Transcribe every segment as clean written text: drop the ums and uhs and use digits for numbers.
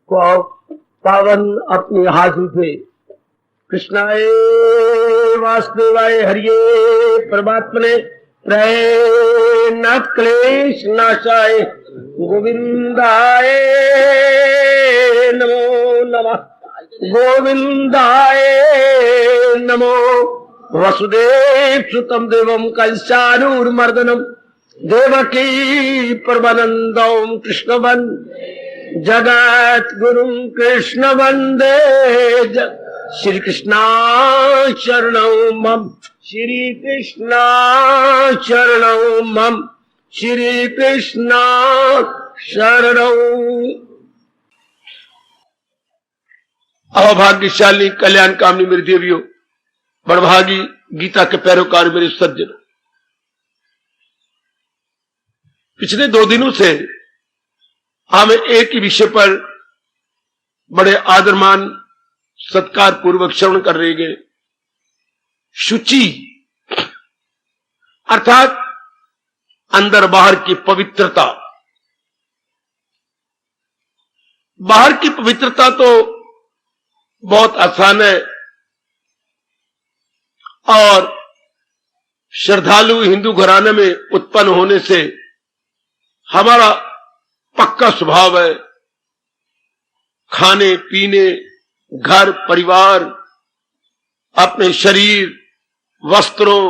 को पावन अपने हाथ उठे। कृष्णाय वासुदेवाय हरिये परमात्मने प्रणत क्लेश नाशाय गोविंदाय नमो नमः। गोविंदाय नमो। वसुदेव सुतम देवम कंसानुर्मर्दनम देवकी परमानंदम कृष्ण वंदे जगत गुरुम कृष्ण वंदे। श्री कृष्णा शरणौ मम। श्री कृष्णा शरणौ मम। श्री कृष्णा शरणौ। अभाग्यशाली कल्याण कामनी मेरी देवियों, बड़भागी गीता के पैरोकार मेरे सज्जन, पिछले 2 दिनों से हम एक ही विषय पर बड़े आदरमान सत्कार पूर्वक श्रवण कर रहे गए। शुचि अर्थात अंदर बाहर की पवित्रता। बाहर की पवित्रता तो बहुत आसान है और श्रद्धालु हिंदू घराने में उत्पन्न होने से हमारा पक्का स्वभाव है। खाने पीने, घर परिवार, अपने शरीर, वस्त्रों,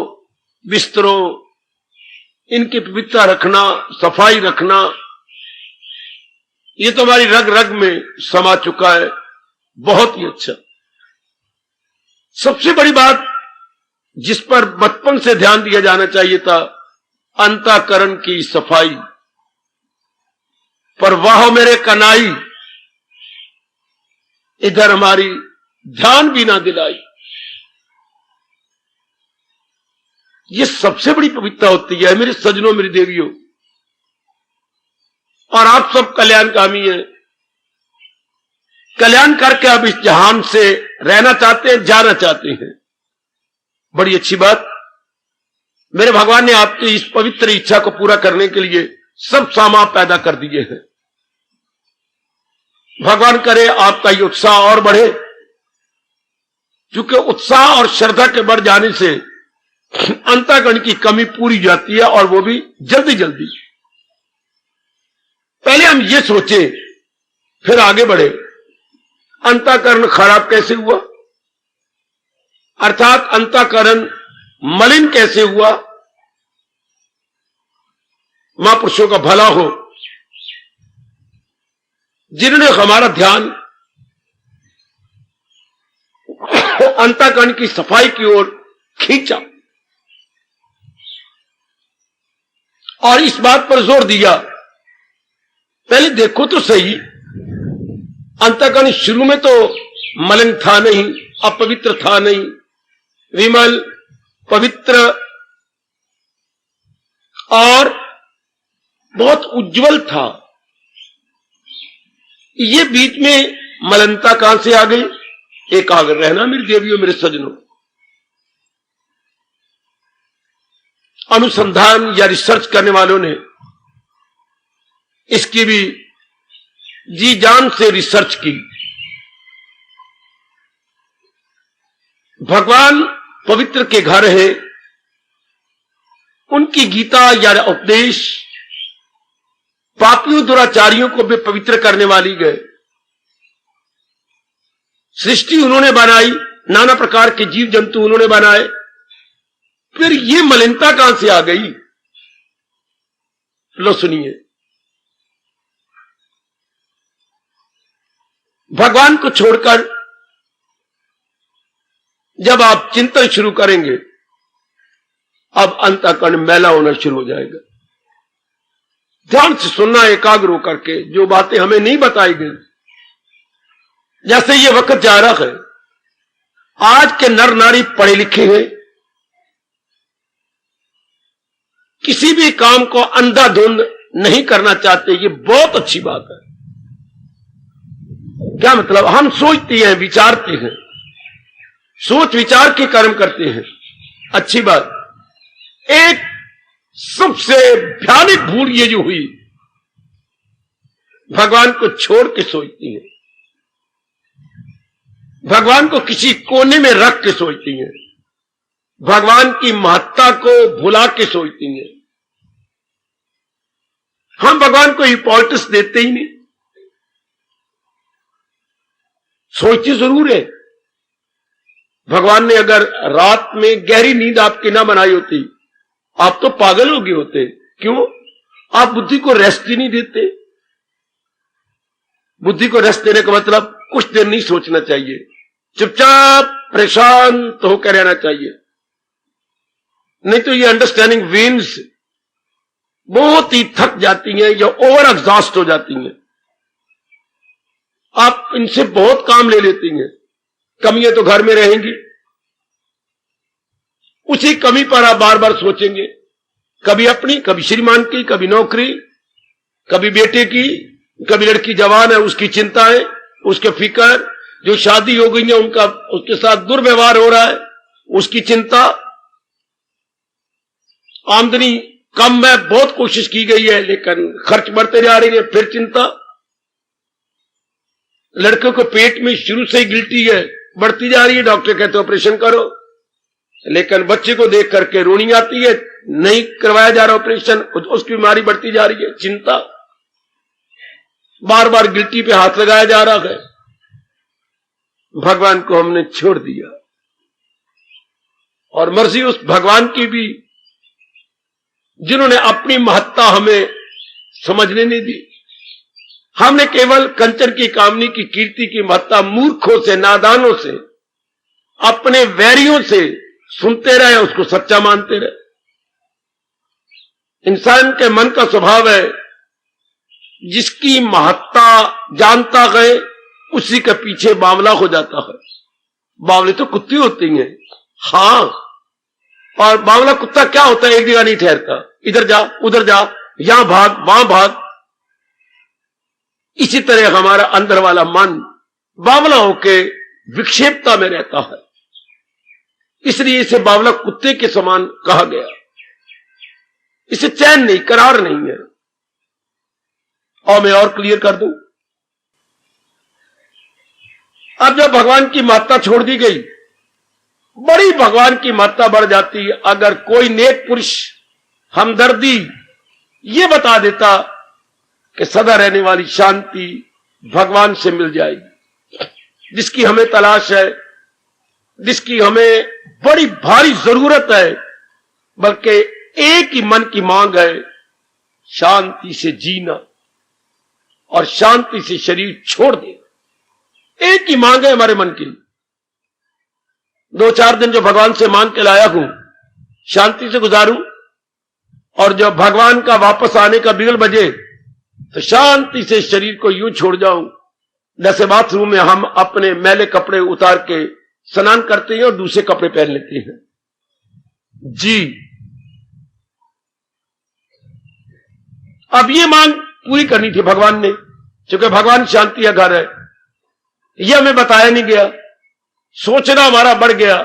बिस्तरों, इनकी पवित्रता रखना, सफाई रखना, ये तो हमारी रग रग में समा चुका है। बहुत ही अच्छा। सबसे बड़ी बात जिस पर बचपन से ध्यान दिया जाना चाहिए था, अंतःकरण की सफाई पर वाह मेरे कनाई, इधर हमारी ध्यान भी ना दिलाई। ये सबसे बड़ी पवित्रता होती है मेरे सज्जनों, मेरी देवियों। और आप सब कल्याणकामी हैं, कल्याण करके आप इस जहान से रहना चाहते हैं, जाना चाहते हैं। बड़ी अच्छी बात। मेरे भगवान ने आपकी इस पवित्र इच्छा को पूरा करने के लिए सब सामान पैदा कर दिए हैं। भगवान करे आपका ये उत्साह और बढ़े, क्योंकि उत्साह और श्रद्धा के बढ़ जाने से अंतःकरण की कमी पूरी जाती है, और वो भी जल्दी जल्दी। पहले हम ये सोचे फिर आगे बढ़े। अंतःकरण खराब कैसे हुआ, अर्थात अंतःकरण मलिन कैसे हुआ। महापुरुषों का भला हो जिन्होंने हमारा ध्यान अंतःकरण की सफाई की ओर खींचा और इस बात पर जोर दिया, पहले देखो तो सही, अंतःकरण शुरू में तो मलिन था नहीं, अपवित्र था नहीं, विमल पवित्र और बहुत उज्जवल था। ये बीच में मलिनता कहां से आ गई? एकाग्र रहना मेरी देवियों, मेरे सज्जनों। अनुसंधान या रिसर्च करने वालों ने इसकी भी जी जान से रिसर्च की। भगवान पवित्र के घर है, उनकी गीता या उपदेश पापियों दुराचारियों को भी पवित्र करने वाली गए। सृष्टि उन्होंने बनाई, नाना प्रकार के जीव जंतु उन्होंने बनाए, फिर ये मलिनता कहां से आ गई? लो सुनिए। भगवान को छोड़कर जब आप चिंतन शुरू करेंगे, अब अंतःकरण मैला होना शुरू हो जाएगा। ध्यान से सुनना, एकाग्र होकर के, जो बातें हमें नहीं बताई गई। जैसे ये वक्त जा रहा है, आज के नर नारी पढ़े लिखे हैं, किसी भी काम को अंधाधुंध नहीं करना चाहते। ये बहुत अच्छी बात है। क्या मतलब? हम सोचते हैं, विचारते हैं, सोच विचार के कर्म करते हैं, अच्छी बात। एक सबसे भयानक भूल ये जो हुई, भगवान को छोड़ के सोचती है। भगवान को किसी कोने में रख के सोचती हैं, भगवान की महत्ता को भुला के सोचती हैं। हम भगवान को इंपॉर्टेंस देते ही नहीं। सोचती जरूर है। भगवान ने अगर रात में गहरी नींद आपकी ना बनाई होती, आप तो पागल हो गए होते। क्यों? आप बुद्धि को रेस्ट ही नहीं देते। बुद्धि को रेस्ट देने का मतलब कुछ देर नहीं सोचना चाहिए, चुपचाप परेशान तो होकर रहना चाहिए, नहीं तो ये अंडरस्टैंडिंग वेन्स बहुत ही थक जाती हैं या ओवर एग्जॉस्ट हो जाती हैं। आप इनसे बहुत काम ले लेती हैं। कमियां तो घर में रहेंगी, उसी कमी पर आप बार बार सोचेंगे, कभी अपनी, कभी श्रीमान की, कभी नौकरी, कभी बेटे की, कभी लड़की जवान है उसकी चिंताएं, उसके फिक्र, जो शादी हो गई है उनका, उसके साथ दुर्व्यवहार हो रहा है उसकी चिंता, आमदनी कम है, बहुत कोशिश की गई है लेकिन खर्च बढ़ते जा रही है, फिर चिंता। लड़के को पेट में शुरू से ही गिल्टी है, बढ़ती जा रही है, डॉक्टर कहते ऑपरेशन करो, लेकिन बच्चे को देख करके रोनी आती है, नहीं करवाया जा रहा ऑपरेशन, उसकी बीमारी बढ़ती जा रही है, चिंता। बार बार गिल्टी पे हाथ लगाया जा रहा है। भगवान को हमने छोड़ दिया और मर्जी उस भगवान की भी जिन्होंने अपनी महत्ता हमें समझने नहीं दी। हमने केवल कंचन की कामनी की कीर्ति की महत्ता मूर्खों से, नादानों से, अपने वैरियों से सुनते रहे, उसको सच्चा मानते रहे। इंसान के मन का स्वभाव है, जिसकी महत्ता जानता गए उसी के पीछे बावला हो जाता है। बावले तो कुत्ती होती हैं, हां, और बावला कुत्ता क्या होता है, एक जगह नहीं ठहरता, इधर जा उधर जा, यहां भाग वहां भाग। इसी तरह हमारा अंदर वाला मन बावला होके विक्षेपता में रहता है, इसलिए इसे बावला कुत्ते के समान कहा गया। इसे चैन नहीं, करार नहीं है। और मैं और क्लियर कर दूं, अब जब भगवान की महत्ता छोड़ दी गई, बड़ी भगवान की महत्ता बढ़ जाती। अगर कोई नेक पुरुष हमदर्दी ये बता देता कि सदा रहने वाली शांति भगवान से मिल जाएगी, जिसकी हमें तलाश है, जिसकी हमें बड़ी भारी जरूरत है, बल्कि एक ही मन की मांग है, शांति से जीना और शांति से शरीर छोड़ देना। एक ही मांग है हमारे मन की। 2-4 दिन जो भगवान से मांग के लाया हूं, शांति से गुजारूं, और जब भगवान का वापस आने का बिगल बजे तो शांति से शरीर को यूं छोड़ जाऊं, जैसे बाथरूम में हम अपने मैले कपड़े उतार के स्नान करते हैं और दूसरे कपड़े पहन लेते हैं। जी, अब ये मांग पूरी करनी थी भगवान ने, क्योंकि भगवान शांति का घर है। यह हमें बताया नहीं गया, सोचना हमारा बढ़ गया,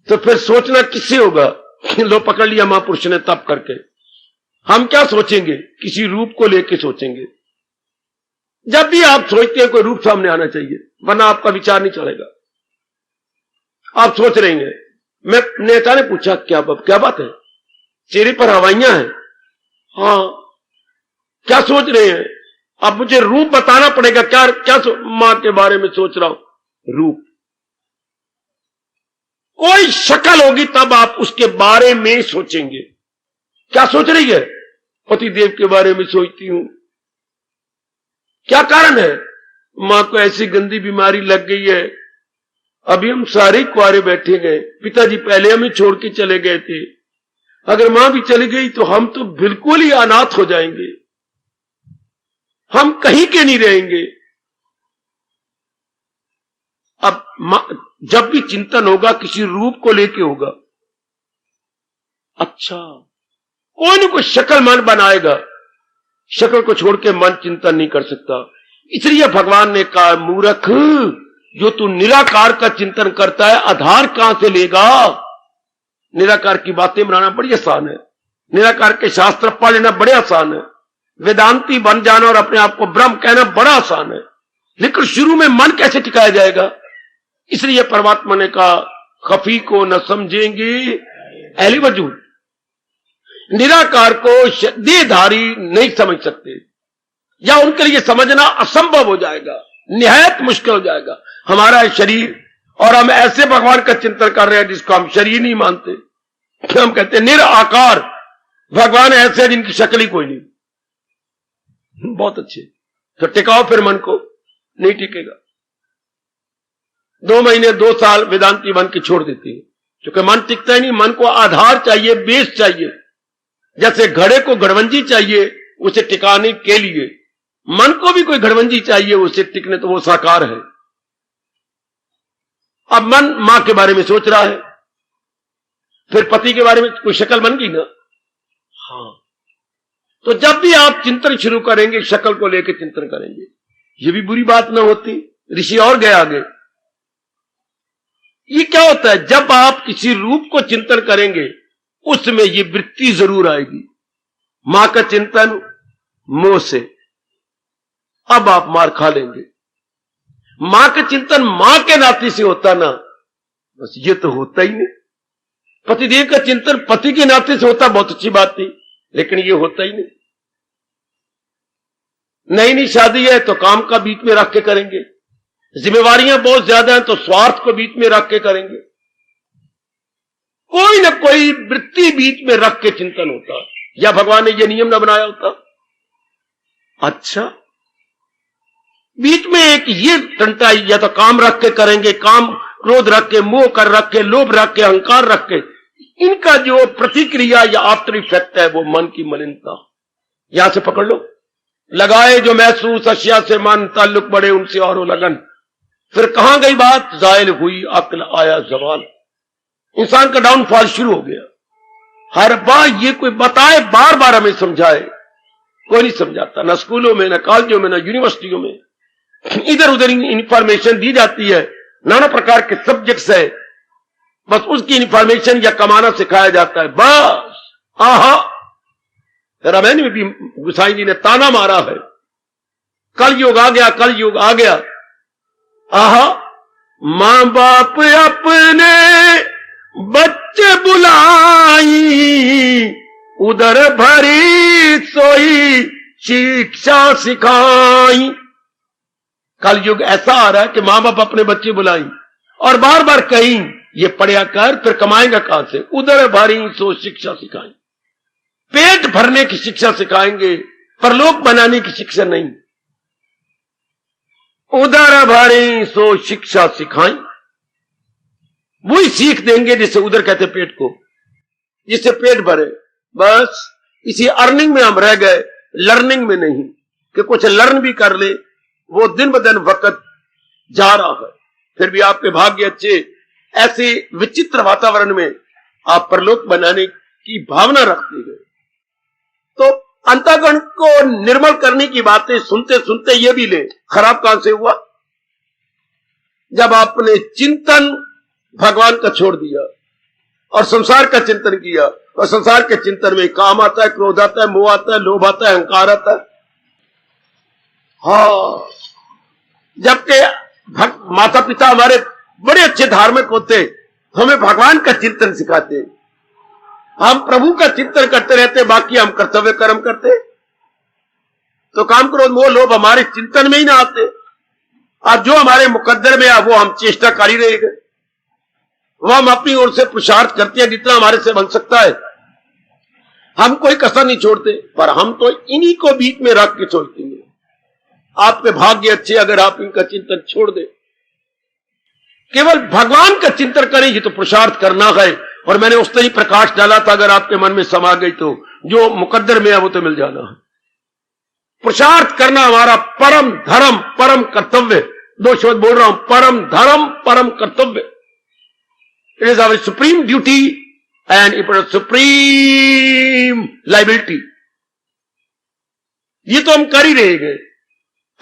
तो फिर सोचना किससे होगा? लो पकड़ लिया महापुरुष ने तप करके। हम क्या सोचेंगे? किसी रूप को लेके सोचेंगे। जब भी आप सोचते हैं कोई रूप सामने आना चाहिए, वरना आपका विचार नहीं चलेगा। आप सोच रहे हैं। मैं नेता ने पूछा क्या बात है? चेहरे पर हवाइयां हैं। हाँ, क्या सोच रहे हैं? अब मुझे रूप बताना पड़ेगा। क्या मां के बारे में सोच रहा हूं? रूप। कोई शक्ल होगी तब आप उसके बारे में सोचेंगे। क्या सोच रही है? पति देव के बारे में सोचती हूं। क्या कारण है? मां को ऐसी गंदी बीमारी लग गई है, अभी हम सारे कुआरे बैठे गए, पिताजी पहले हमें छोड़ के चले गए थे, अगर मां भी चली गई तो हम तो बिल्कुल ही अनाथ हो जाएंगे, हम कहीं के नहीं रहेंगे। अब जब भी चिंतन होगा किसी रूप को लेके होगा। अच्छा, कोई न कोई शक्ल मन बनाएगा, शक्ल को छोड़ के मन चिंतन नहीं कर सकता। इसलिए भगवान ने कहा, मूर्ख, जो तू निराकार का चिंतन करता है, आधार कहां से लेगा? निराकार की बातें बनाना बड़ी आसान है, निराकार के शास्त्र पढ़ लेना बड़े आसान है, वेदांती बन जाना और अपने आप को ब्रह्म कहना बड़ा आसान है, लेकिन शुरू में मन कैसे टिकाया जाएगा? इसलिए परमात्मा ने कहा खफी को न समझेंगे अहले वजूद, निराकार को देहधारी नहीं समझ सकते, या उनके लिए समझना असंभव हो जाएगा, निहायत मुश्किल हो जाएगा। हमारा है शरीर और हम ऐसे भगवान का चिंतन कर रहे हैं जिसको हम शरीर नहीं मानते। हम कहते हैं निराकार भगवान ऐसे हैं जिनकी शक्ल ही कोई नहीं। बहुत अच्छे, तो टिकाओ फिर मन को, नहीं टिकेगा। 2 महीने 2 साल वेदांती मन की छोड़ देती है, क्योंकि मन टिकता ही नहीं। मन को आधार चाहिए, बेस चाहिए। जैसे घड़े को घड़वंजी चाहिए उसे टिकाने के लिए, मन को भी कोई घड़वंजी चाहिए उसे टिकने, तो वो साकार है। अब मन मां के बारे में सोच रहा है, फिर पति के बारे में कोई शक्ल बन गई ना। हाँ, तो जब भी आप चिंतन शुरू करेंगे शक्ल को लेकर चिंतन करेंगे, ये भी बुरी बात ना होती। ऋषि और गए आगे। ये क्या होता है, जब आप किसी रूप को चिंतन करेंगे उसमें ये वृत्ति जरूर आएगी, मां का चिंतन मोह से, अब आप मार खा लेंगे। मां का चिंतन मां के नाते से होता ना, बस ये तो होता ही नहीं। पतिदेव का चिंतन पति के नाते से होता, बहुत अच्छी बात थी, लेकिन ये होता ही नहीं। नई नई शादी है तो काम का बीच में रख के करेंगे, जिम्मेवारियां बहुत ज्यादा हैं तो स्वार्थ को बीच में रख के करेंगे। कोई ना कोई वृत्ति बीच में रख के चिंतन होता, या भगवान ने यह नियम ना बनाया होता। अच्छा, बीच में एक ये टंटा, या तो काम रख के करेंगे, काम क्रोध रख के, मोह कर रख के, लोभ रख के, अहंकार रख के, इनका जो प्रतिक्रिया या आफ्टर इफेक्ट है वो मन की मलिनता। यहां से पकड़ लो, लगाए जो महसूस अशिया से मन, ताल्लुक बढ़े उनसे और वो लगन। फिर कहां गई बात, जायल हुई अक्ल आया जवान। इंसान का डाउनफॉल शुरू हो गया। हर बार ये कोई बताए, बार बार हमें समझाए, कोई नहीं समझाता, ना स्कूलों में, ना कॉलेजों में, ना यूनिवर्सिटियों में। इधर उधर इंफॉर्मेशन दी जाती है, नाना प्रकार के सब्जेक्ट्स है, बस उसकी इंफॉर्मेशन या कमाना सिखाया जाता है, बस। आहा, रामायण में भी गुसाई जी ने ताना मारा है, कल युग आ गया, कल युग आ गया। आहा, मां बाप अपने बच्चे बुलाई, उधर भरी सोई शिक्षा सिखाई। कल युग ऐसा आ रहा है कि मां बाप अपने बच्चे बुलाई और बार बार कहीं ये पढ़िया कर, फिर कमाएंगा कहां से, उधर भरी सो शिक्षा सिखाई। पेट भरने की शिक्षा सिखाएंगे, परलोक बनाने की शिक्षा नहीं। उधर भरी सो शिक्षा सिखाई, वही सीख देंगे जिसे उधर कहते पेट को, जिससे पेट भरे। बस इसी अर्निंग में हम रह गए, लर्निंग में नहीं, कि कुछ लर्न भी कर ले। वो दिन ब दिन वक्त जा रहा है, फिर भी आपके भाग्य अच्छे, ऐसे विचित्र वातावरण में आप परलोक बनाने की भावना रखते गए। तो अंतःकरण को निर्मल करने की बातें सुनते सुनते ये भी ले, खराब कहां से हुआ, जब आपने चिंतन भगवान का छोड़ दिया और संसार का चिंतन किया। और संसार के चिंतन में काम आता है, क्रोध आता है, मोह आता है, लोभ आता है, अहंकार आता है। हाँ, जबकि माता पिता हमारे बड़े अच्छे धार्मिक होते, हमें भगवान का चिंतन सिखाते, हम प्रभु का चिंतन करते रहते, बाकी हम कर्तव्य कर्म करते, तो काम क्रोध मोह लोभ हमारे चिंतन में ही ना आते। आज जो हमारे मुकद्दर में है वो हम चेष्टा कर ही रहेंगे, वो हम अपनी ओर से पुरुषार्थ करते हैं जितना हमारे से बन सकता है, हम कोई कसर नहीं छोड़ते। पर हम तो इन्हीं को बीच में रख के सोचते हैं। आपके भाग्य अच्छे अगर आप इनका चिंतन छोड़ दें, केवल भगवान का चिंतन करें, ये तो पुरुषार्थ करना है। और मैंने उस तरह ही प्रकाश डाला था, अगर आपके मन में समा गई तो जो मुकद्दर में है वो तो मिल जाना है। पुरुषार्थ करना हमारा परम धर्म, परम कर्तव्य। 2 शब्द बोल रहा हूं, परम धर्म, परम कर्तव्य। It is our supreme duty and it is supreme liability. ये तो हम कर ही रहेंगे।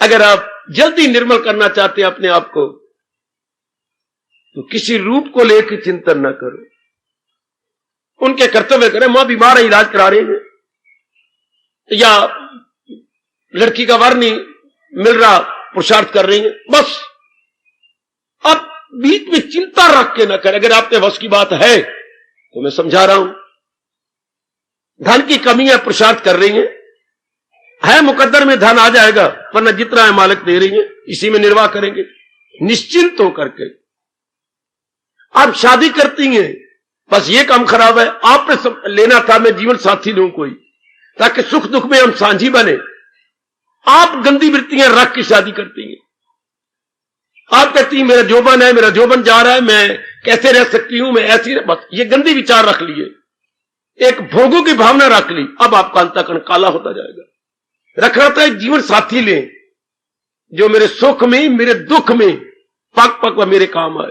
अगर आप जल्दी निर्मल करना चाहते हैं अपने आप को, तो किसी रूप को लेकर चिंतन ना करो, उनके कर्तव्य करें। मां बीमार है, इलाज करा रहे हैं, या लड़की का वर नहीं मिल रहा, पुरुषार्थ कर रही हैं, बस। अब बीच में चिंता रख के न करें। अगर आपके वश की बात है तो मैं समझा रहा हूं, धन की कमी है, पुरुषार्थ कर रही है मुकद्दर में धन आ जाएगा, वरना जितना है मालिक दे रही है, इसी में निर्वाह करेंगे निश्चिंत होकर के। आप शादी करती हैं, बस ये काम खराब है, आपने लेना था मैं जीवन साथी लूं कोई, ताकि सुख दुख में हम साझी बने। आप गंदी वृत्तियां रख के शादी करती हैं। आप कहती हैं मेरा जोबन है, मेरा जोबन जा रहा है, मैं कैसे रह सकती हूं, मैं ऐसी, बस ये गंदी विचार रख लिए, एक भोगों की भावना रख ली। अब आपका अंतःकरण काला होता जाएगा। रखना था एक जीवन साथी लें जो मेरे सुख में मेरे दुख में पग पग में मेरे काम आए।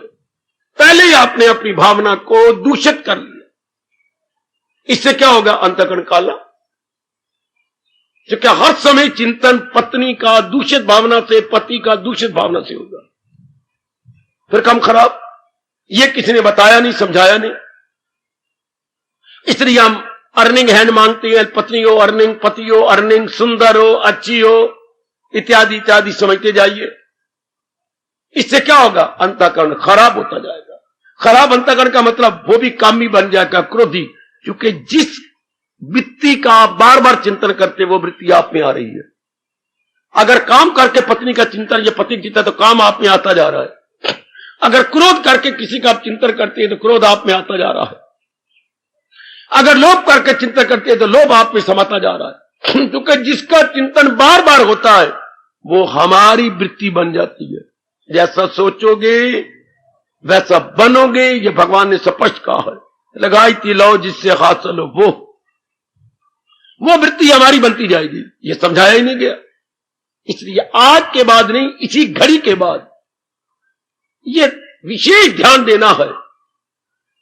पहले ही आपने अपनी भावना को दूषित कर लिया, इससे क्या होगा? अंतःकरण काला। तो क्या हर समय चिंतन पत्नी का दूषित भावना से, पति का दूषित भावना से होगा, फिर काम खराब। ये किसी ने बताया नहीं, समझाया नहीं। इसलिए हम अर्निंग हैंड मांगते हैं, पत्नी हो अर्निंग, पति हो अर्निंग, सुंदर हो, अच्छी हो, इत्यादि इत्यादि समझते जाइए। इससे क्या होगा? अंतःकरण खराब होता जाएगा। खराब अंतःकरण का मतलब वो भी कामी बन जाएगा, क्रोधी, क्योंकि जिस वृत्ति का आप बार बार चिंतन करते वो वृत्ति आप में आ रही है। अगर काम करके पत्नी का चिंतन या पति चिंतन, तो काम आप में आता जा रहा है। अगर क्रोध करके किसी का आप चिंतन करते हैं तो क्रोध आप में आता जा रहा है। अगर लोभ करके चिंतन करते हैं तो लोभ आप में समाता जा रहा है। क्योंकि जिसका चिंतन बार बार होता है वो हमारी वृत्ति बन जाती है। जैसा सोचोगे वैसा बनोगे, ये भगवान ने स्पष्ट कहा है। लगाई थी लो जिससे हासिल हो वो वृत्ति हमारी बनती जाएगी। ये समझाया ही नहीं गया। इसलिए आज के बाद नहीं, इसी घड़ी के बाद ये विशेष ध्यान देना है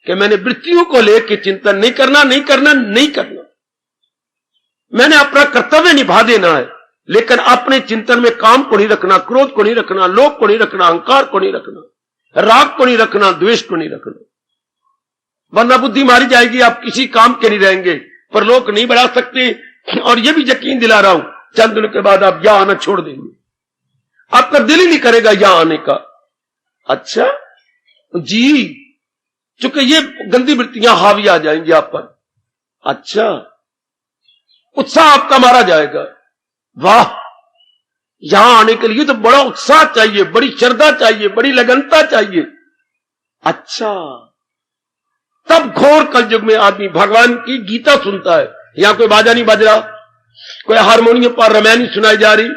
कि मैंने वृत्तियों को लेकर चिंतन नहीं करना, नहीं करना, नहीं करना। मैंने अपना कर्तव्य निभा देना है, लेकिन अपने चिंतन में काम को नहीं रखना, क्रोध को नहीं रखना, लोभ को नहीं रखना, अहंकार को नहीं रखना, राग को नहीं रखना, द्वेष को नहीं रखना। वरना बुद्धि मारी जाएगी, आप किसी काम के नहीं रहेंगे, पर लोग नहीं बढ़ा सकते। और यह भी यकीन दिला रहा हूं, चंद दिनों के बाद आप यहां आना छोड़ देंगे, आपका दिल ही नहीं करेगा यहां आने का। अच्छा जी, चूंकि ये गंदी वृत्तियां हावी आ जाएंगी आप पर। अच्छा, उत्साह आपका मारा जाएगा। वाह, यहां आने के लिए तो बड़ा उत्साह चाहिए, बड़ी श्रद्धा चाहिए, बड़ी लगनता चाहिए। अच्छा, तब घोर कलयुग में आदमी भगवान की गीता सुनता है। यहां कोई बाजा नहीं बज रहा, कोई हारमोनियम पर रामायण सुनाई जा रही,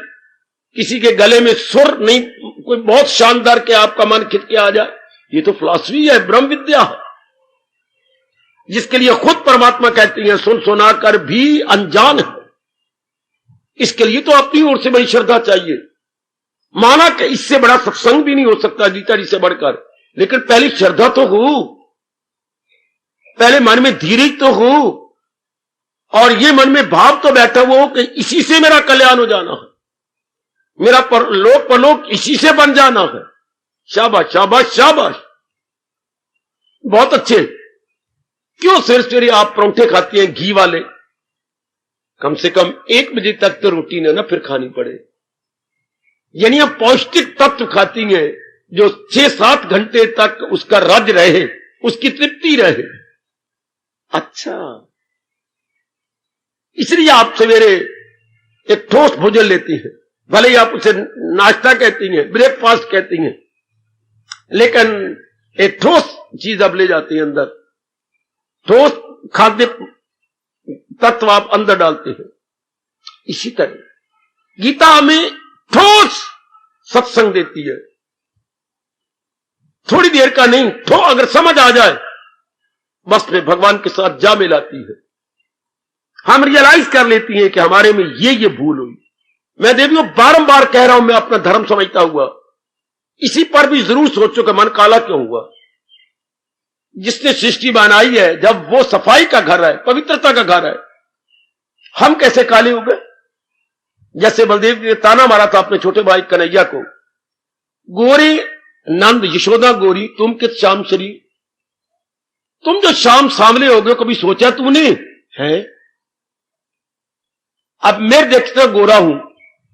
किसी के गले में सुर नहीं, कोई बहुत शानदार के आपका मन खिंच के आ जाए। ये तो फिलॉसफी है, ब्रह्म विद्या है, जिसके लिए खुद परमात्मा कहती है सुन सुना कर भी अनजान है। इसके लिए तो अपनी ओर से बड़ी श्रद्धा चाहिए। माना कि इससे बड़ा सत्संग भी नहीं हो सकता गीता जी से बढ़कर, लेकिन पहले श्रद्धा तो हो, पहले मन में धीरज तो हो, और ये मन में भाव तो बैठा हुआ हो कि इसी से मेरा कल्याण हो जाना है, मेरा परलोक इसी से बन जाना है। शाबाश शाबाश शाबाश, बहुत अच्छे। क्यों सिर सवेरे आप परोंठे खाती हैं घी वाले? कम से कम 1 बजे तक तो रोटी ना फिर खानी पड़े। यानी आप पौष्टिक तत्व खाती हैं जो 6-7 घंटे तक उसका रज रहे, उसकी तृप्ति रहे। अच्छा, इसलिए आप सवेरे एक ठोस भोजन लेती हैं, भले ही आप उसे नाश्ता कहती हैं, ब्रेकफास्ट कहती हैं, लेकिन एक ठोस चीज आप ले जाती हैं अंदर, ठोस खाद्य तत्व आप अंदर डालते हैं। इसी तरह गीता हमें ठोस सत्संग देती है, थोड़ी देर का नहीं, अगर समझ आ जाए बस में भगवान के साथ जा मिलाती है। हम रियलाइज कर लेती हैं कि हमारे में ये भूल हुई। मैं देवियों बारंबार कह रहा हूं, मैं अपना धर्म समझता हुआ, इसी पर भी जरूर सोचो कि मन काला क्यों हुआ। जिसने सृष्टि बनाई है, जब वो सफाई का घर है, पवित्रता का घर है, हम कैसे काले हो गए? जैसे बलदेव जी ने ताना मारा था अपने छोटे भाई कन्हैया को, गोरी नंद यशोदा गोरी तुम किस श्याम श्री, तुम जो शाम सांवले हो गए, कभी सोचा तूने है? अब मैं देखता गोरा हूं,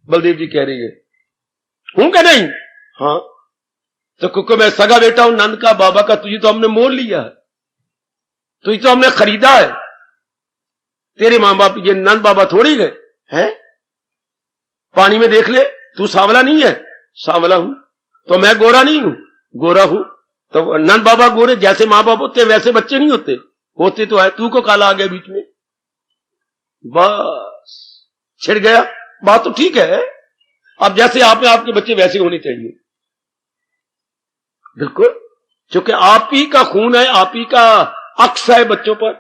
बलदेव जी कह रही है, हूं क्या नहीं? हाँ, तो क्योंकि मैं सगा बेटा हूं नंद का, बाबा का, तुझे तो हमने मोल लिया है, तुझे तो हमने खरीदा है। तेरे मां बाप ये नंद बाबा थोड़ी गए हैं। पानी में देख ले, तू सांवला नहीं है, सांवला हूं। तो मैं गोरा नहीं हूं, गोरा हूं। तो नंद बाबा गोरे जैसे मां बाप होते वैसे बच्चे नहीं होते, होते तो है। तू को काला आ गया बीच में, बस छिड़ गया। बात तो ठीक है, अब जैसे आप में आपके बच्चे वैसे होने चाहिए, बिल्कुल, क्योंकि आप ही का खून है, आप ही का अक्स है बच्चों पर,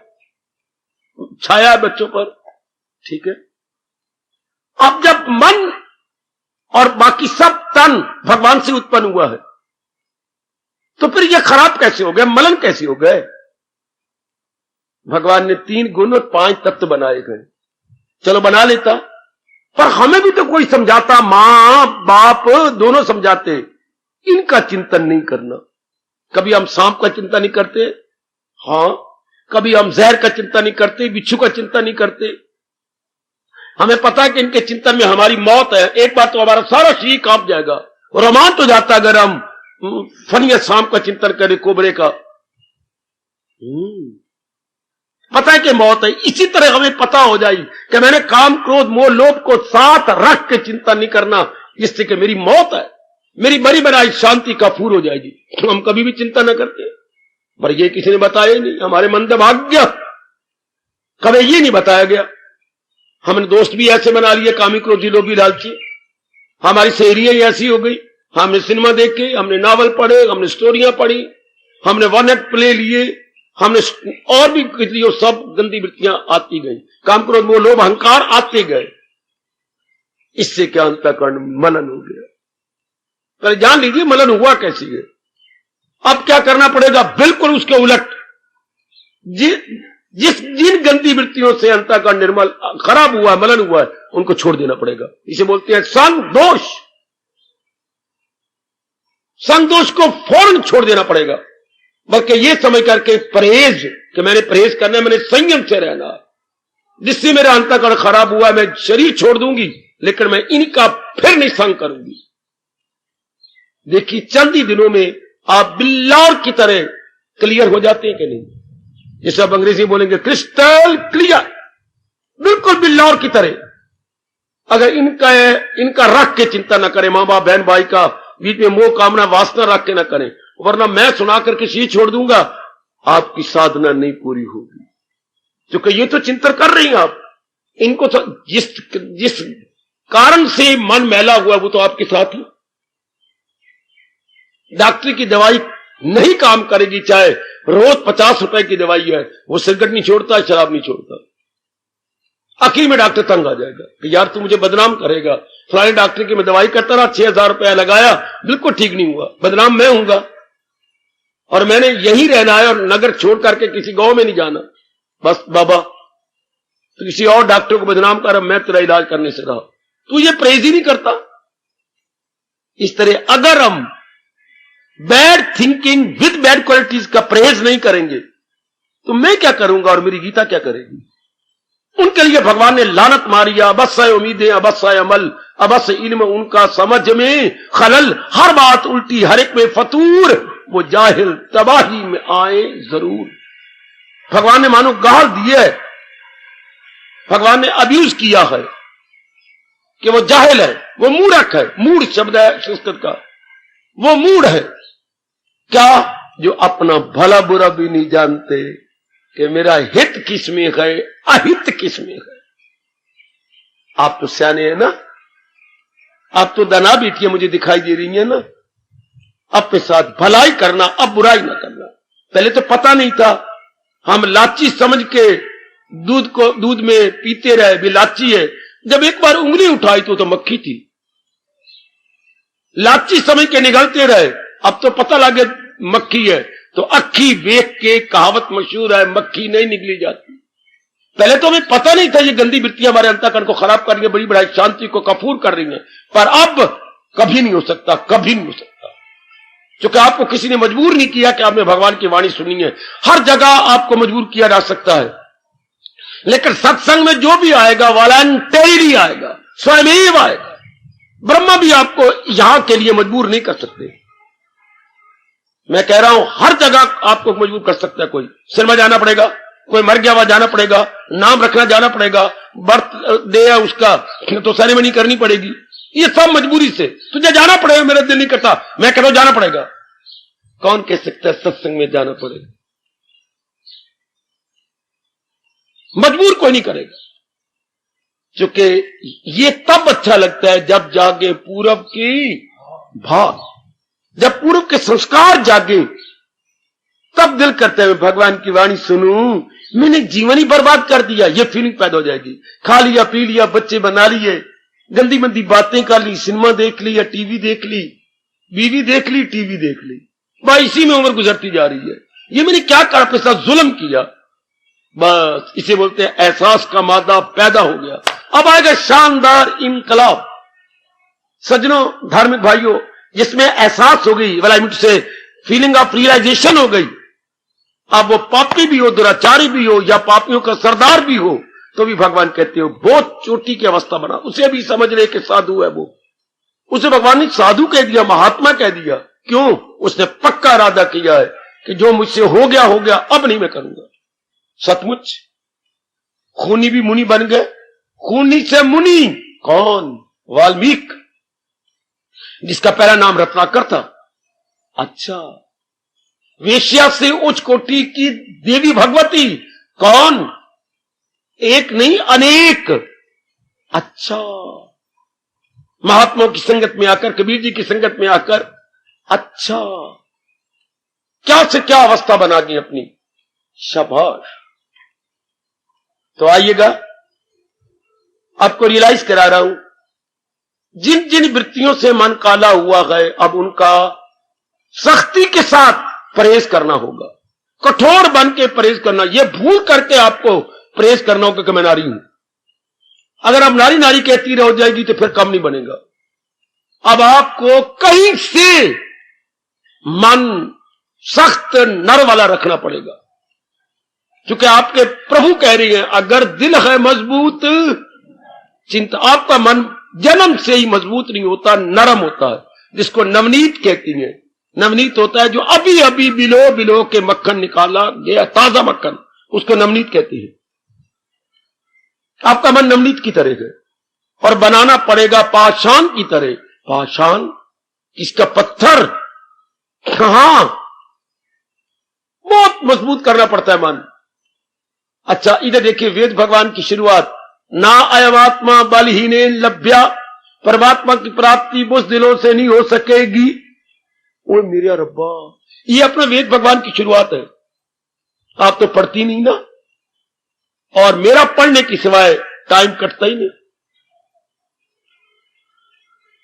छाया है बच्चों पर, ठीक है। अब जब मन और बाकी सब तन भगवान से उत्पन्न हुआ है, तो फिर ये खराब कैसे हो गए, मलन कैसे हो गए? भगवान ने 3 गुण और 5 तत्व बनाए गए, चलो बना लेता, पर हमें भी तो कोई समझाता, मां बाप दोनों समझाते, इनका चिंतन नहीं करना। कभी हम सांप का चिंता नहीं करते, हां, कभी हम जहर का चिंता नहीं करते, बिच्छू का चिंता नहीं करते। हमें पता है कि इनके चिंतन में हमारी मौत है, एक बार तो हमारा सारा शरीर कांप जाएगा और रोमांच हो जाता अगर हम फनी सांप का चिंतन करें, कोबरे का। पता है कि मौत है। इसी तरह हमें पता हो जाए कि मैंने काम क्रोध मोह लोभ को साथ रख के चिंता नहीं करना, जिससे कि मेरी मौत है, मेरी बड़ी बनाई शांति कपूर हो जाएगी। हम कभी भी चिंता न करते, पर ये किसी ने बताया नहीं, हमारे मंदभाग्य कभी ये नहीं बताया गया। हमने दोस्त भी ऐसे बना लिए, कामी क्रोधी लोभी लालची, हमारी सहेलियां ऐसी हो गई। हमने सिनेमा देखे, हमने नावल पढ़े, हमने स्टोरियां पढ़ी, हमने वन एक्ट प्ले लिए, हमने और भी कुछ लिए, सब गंदी वृत्तियां आती गई, काम क्रोध मोह लोभ अहंकार आते गए। इससे क्या अंतःकरण मनन हो गया। पहले जान लीजिए मनन हुआ कैसी है। अब क्या करना पड़ेगा, बिल्कुल उसके उलट, जिन गंदी वृत्तियों से अंतःकरण निर्मल खराब हुआ, मनन हुआ है, उनको छोड़ देना पड़ेगा। इसे बोलते हैं संदोष। संदोष को फौरन छोड़ देना पड़ेगा, बल्कि ये समझ करके परहेज, कि मैंने परहेज करना है, मैंने संयम से रहना, जिससे मेरा अंतःकरण खराब हुआ, मैं शरीर छोड़ दूंगी, लेकिन मैं इनका फिर नहीं संग करूंगी। देखिए चंद ही दिनों में आप बिल्लार की तरह क्लियर हो जाते हैं कि नहीं? जैसे आप अंग्रेजी बोलेंगे क्रिस्टल क्लियर, बिल्कुल बिल्लार की तरह। अगर इनका रख के चिंता ना करें, मां बाप बहन भाई का बीच में मोह कामना वासना रख के ना करें, वरना मैं सुना करके शीश छोड़ दूंगा, आपकी साधना नहीं पूरी होगी। क्योंकि ये तो चिंतन कर रही हैं आप, इनको तो जिस कारण से मन मैला हुआ वो तो आपके साथ है। डॉक्टर की दवाई नहीं काम करेगी, चाहे रोज 50 रुपए की दवाई है, वो सिगरेट नहीं छोड़ता, शराब नहीं छोड़ता। आखिर में डॉक्टर तंग आ जाएगा कि यार तू मुझे बदनाम करेगा, फलाने डॉक्टर की मैं दवाई करता रहा, 6000 रुपया लगाया, बिल्कुल ठीक नहीं हुआ, बदनाम मैं हूंगा, और मैंने यही रहना है और नगर छोड़ करके किसी गांव में नहीं जाना। बस बाबा तो किसी और डॉक्टर को बदनाम कर, मैं तेरा इलाज करने से रहा, तू ये परहेज ही नहीं करता। इस तरह अगर हम bad thinking with bad qualities का परहेज नहीं करेंगे, तो मैं क्या करूंगा और मेरी गीता क्या करेगी? उनके लिए भगवान ने लानत मारी, अबस्साय उम्मीदें, अबस्साय अमल, अबस इल्म, उनका समझ में खलल, हर बात उल्टी, हर एक में फतूर, वो जाहिल तबाही में आए जरूर। भगवान ने मानो गाल दिए है, भगवान ने अब्यूज किया है कि वो जाहिल है, वो मूर्ख है। मूढ़ शब्द है संस्कृत का, वो मूढ़ है क्या? जो अपना भला बुरा भी नहीं जानते कि मेरा हित किसमें है, अहित किसमें है। आप तो सियाने हैं ना, आप तो दना बेटियां मुझे दिखाई दे रही हैं ना। अपने साथ भलाई करना, अब बुराई ना करना। पहले तो पता नहीं था, हम लाची समझ के दूध में पीते रहे, भी लाची है। जब एक बार उंगली उठाई तो मक्खी थी, लाची समझ के निगलते रहे, अब तो पता लगे मक्खी है। तो अक्खी वेख के कहावत मशहूर है, मक्खी नहीं निकली जाती। पहले तो हमें पता नहीं था ये गंदी वृत्तियां हमारे अंतःकरण को खराब कर रही है, बड़ी बड़ी शांति को कपूर कर रही है। पर अब कभी नहीं हो सकता, कभी नहीं हो सकता, क्योंकि आपको किसी ने मजबूर नहीं किया कि आपने भगवान की वाणी सुनी है। हर जगह आपको मजबूर किया जा सकता है, लेकिन सत्संग में जो भी आएगा वॉलंटरी आएगा, स्वयं आएगा। ब्रह्मा भी आपको यहां के लिए मजबूर नहीं कर सकते। मैं कह रहा हूं हर जगह आपको मजबूर कर सकता है। कोई सिनेमा जाना पड़ेगा, कोई मर गया हुआ जाना पड़ेगा, नाम रखना जाना पड़ेगा, बर्थडे है उसका तो सेरेमनी करनी पड़ेगी, ये सब मजबूरी से। तुझे जाना पड़ेगा, मेरा दिल नहीं करता, मैं कह रहा हूं जाना पड़ेगा। कौन कह सकता है सत्संग में जाना पड़ेगा? मजबूर कोई नहीं करेगा, क्योंकि ये तब अच्छा लगता है जब जागे पूरब की भाग, जब पूरब के संस्कार जागे, तब दिल करता है भगवान की वाणी सुनूं। मैंने जीवन ही बर्बाद कर दिया, ये फीलिंग पैदा हो जाएगी। खा लिया, पी लिया, बच्चे बना लिए, गंदी मंदी बातें कर ली, सिनेमा देख ली या टीवी देख ली, बीवी देख ली, टीवी देख ली, बस इसी में उम्र गुजरती जा रही है। ये मैंने क्या कर अपने साथ जुल्म किया, बस इसे बोलते हैं एहसास का मादा पैदा हो गया। अब आएगा शानदार इनकलाब सज्जनों, धार्मिक भाइयों, जिसमें एहसास हो गई, वाला से फीलिंग ऑफ रियलाइजेशन हो गई। अब वो पापी भी हो, दुराचारी भी हो, या पापियों का सरदार भी हो, तो भी भगवान कहते हो बहुत चोटी की अवस्था बना, उसे भी समझ रहे कि साधु है वो। उसे भगवान ने साधु कह दिया, महात्मा कह दिया। क्यों? उसने पक्का इरादा किया है कि जो मुझसे हो गया, अब नहीं मैं करूंगा। सचमुच खूनी भी मुनि बन गए। खूनी से मुनि कौन? वाल्मीकि, जिसका पहला नाम रत्नाकर था। अच्छा, वेश्या से उच्च कोटि की देवी भगवती कौन? एक नहीं, अनेक। अच्छा, महात्माओं की संगत में आकर, कबीर जी की संगत में आकर, अच्छा क्या से क्या अवस्था बना दी अपनी। शाबाश। तो आइएगा, आपको रियलाइज करा रहा हूं, जिन जिन वृत्तियों से मन काला हुआ है, अब उनका सख्ती के साथ परहेज करना होगा, कठोर बन के परहेज करना। यह भूल करके आपको परहेज करना होगा कि मैं नारी हूं। अगर आप नारी नारी कहती रह जाएगी तो फिर कम नहीं बनेगा। अब आपको कहीं से मन सख्त नर वाला रखना पड़ेगा, क्योंकि आपके प्रभु कह रही हैं अगर दिल है मजबूत चिंता। आपका मन जन्म से ही मजबूत नहीं होता, नरम होता है, जिसको नवनीत कहती हैं। नवनीत होता है जो अभी अभी बिलो बिलो के मक्खन निकाला गया, ताजा मक्खन, उसको नवनीत कहती है। आपका मन नवनीत की तरह है, और बनाना पड़ेगा पाषाण की तरह। पाषाण किसका? पत्थर। हां, बहुत मजबूत करना पड़ता है मन। अच्छा, इधर देखिए वेद भगवान की शुरुआत, ना अयमात्मा बलहीने लभ्या, परमात्मा की प्राप्ति बुझ दिलों से नहीं हो सकेगी। ओ मेरा रब्बा, ये अपना वेद भगवान की शुरुआत है। आप तो पढ़ती नहीं ना, और मेरा पढ़ने की सिवाय टाइम कटता ही नहीं।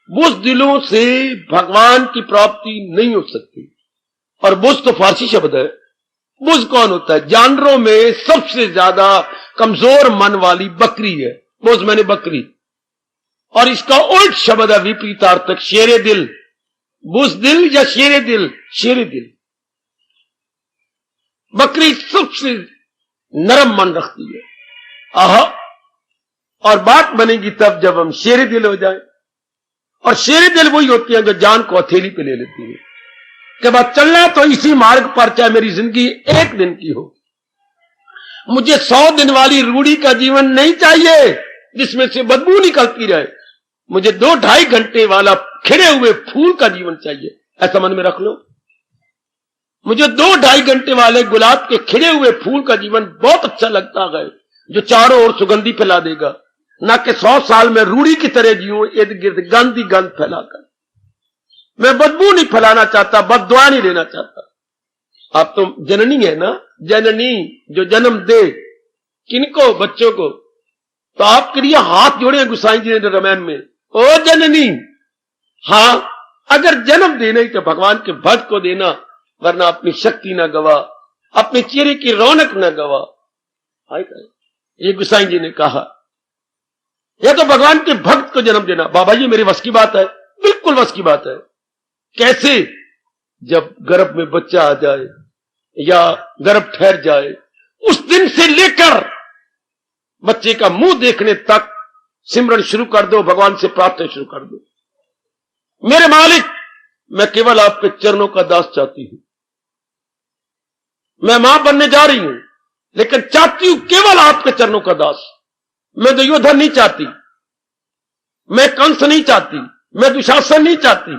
बुझ दिलों से भगवान की प्राप्ति नहीं हो सकती। और बुझ तो फारसी शब्द है। बुझ कौन होता है? जानवरों में सबसे ज्यादा कमजोर मन वाली बकरी है। बुझ मैंने बकरी, और इसका उल्ट शब्द है विपरीतार्थक, शेरे दिल। बुझ दिल या शेरे दिल? शेरे दिल। बकरी सबसे नरम मन रखती है। आहा, और बात बनेगी तब जब हम शेरे दिल हो जाए। और शेरे दिल वही होती है जो जान को हथेली पे ले लेती है कि बस चलना तो इसी मार्ग पर, चाहे मेरी जिंदगी एक दिन की हो। मुझे 100 दिन वाली रूढ़ी का जीवन नहीं चाहिए जिसमें से बदबू निकलती रहे। मुझे 2-2.5 घंटे वाला खिले हुए फूल का जीवन चाहिए, ऐसा मन में रख लो। मुझे 2-2.5 घंटे वाले गुलाब के खिले हुए फूल का जीवन बहुत अच्छा लगता है, जो चारों ओर सुगंधी फैला देगा, ना कि 100 साल में रूढ़ी की तरह जीऊं इर्द गिर्द गंदी गंध फैलाकर। मैं बदबू नहीं फैलाना चाहता, बददुआ नहीं लेना चाहता। आप तो जननी है ना, जननी जो जन्म दे किनको? बच्चों को। तो आपके लिए हाथ जोड़े गुसाई जी ने रामायण में, ओ जननी। हां, अगर जन्म देना ही तो भगवान के भक्त को देना, वरना अपनी शक्ति ना गवा, अपने चेहरे की रौनक ना गवा। ये गुसाई जी ने कहा, यह तो भगवान के भक्त को जन्म देना। बाबा जी मेरी वश की बात है? बिल्कुल वश की बात है। कैसे? जब गर्भ में बच्चा आ जाए या गर्भ ठहर जाए, उस दिन से लेकर बच्चे का मुंह देखने तक सिमरन शुरू कर दो, भगवान से प्रार्थना शुरू कर दो। मेरे मालिक, मैं केवल आपके चरणों का दास चाहती हूं। मैं मां बनने जा रही हूं, लेकिन चाहती हूं केवल आपके चरणों का दास। मैं दुर्योधन नहीं चाहती, मैं कंस नहीं चाहती, मैं दुशासन नहीं चाहती,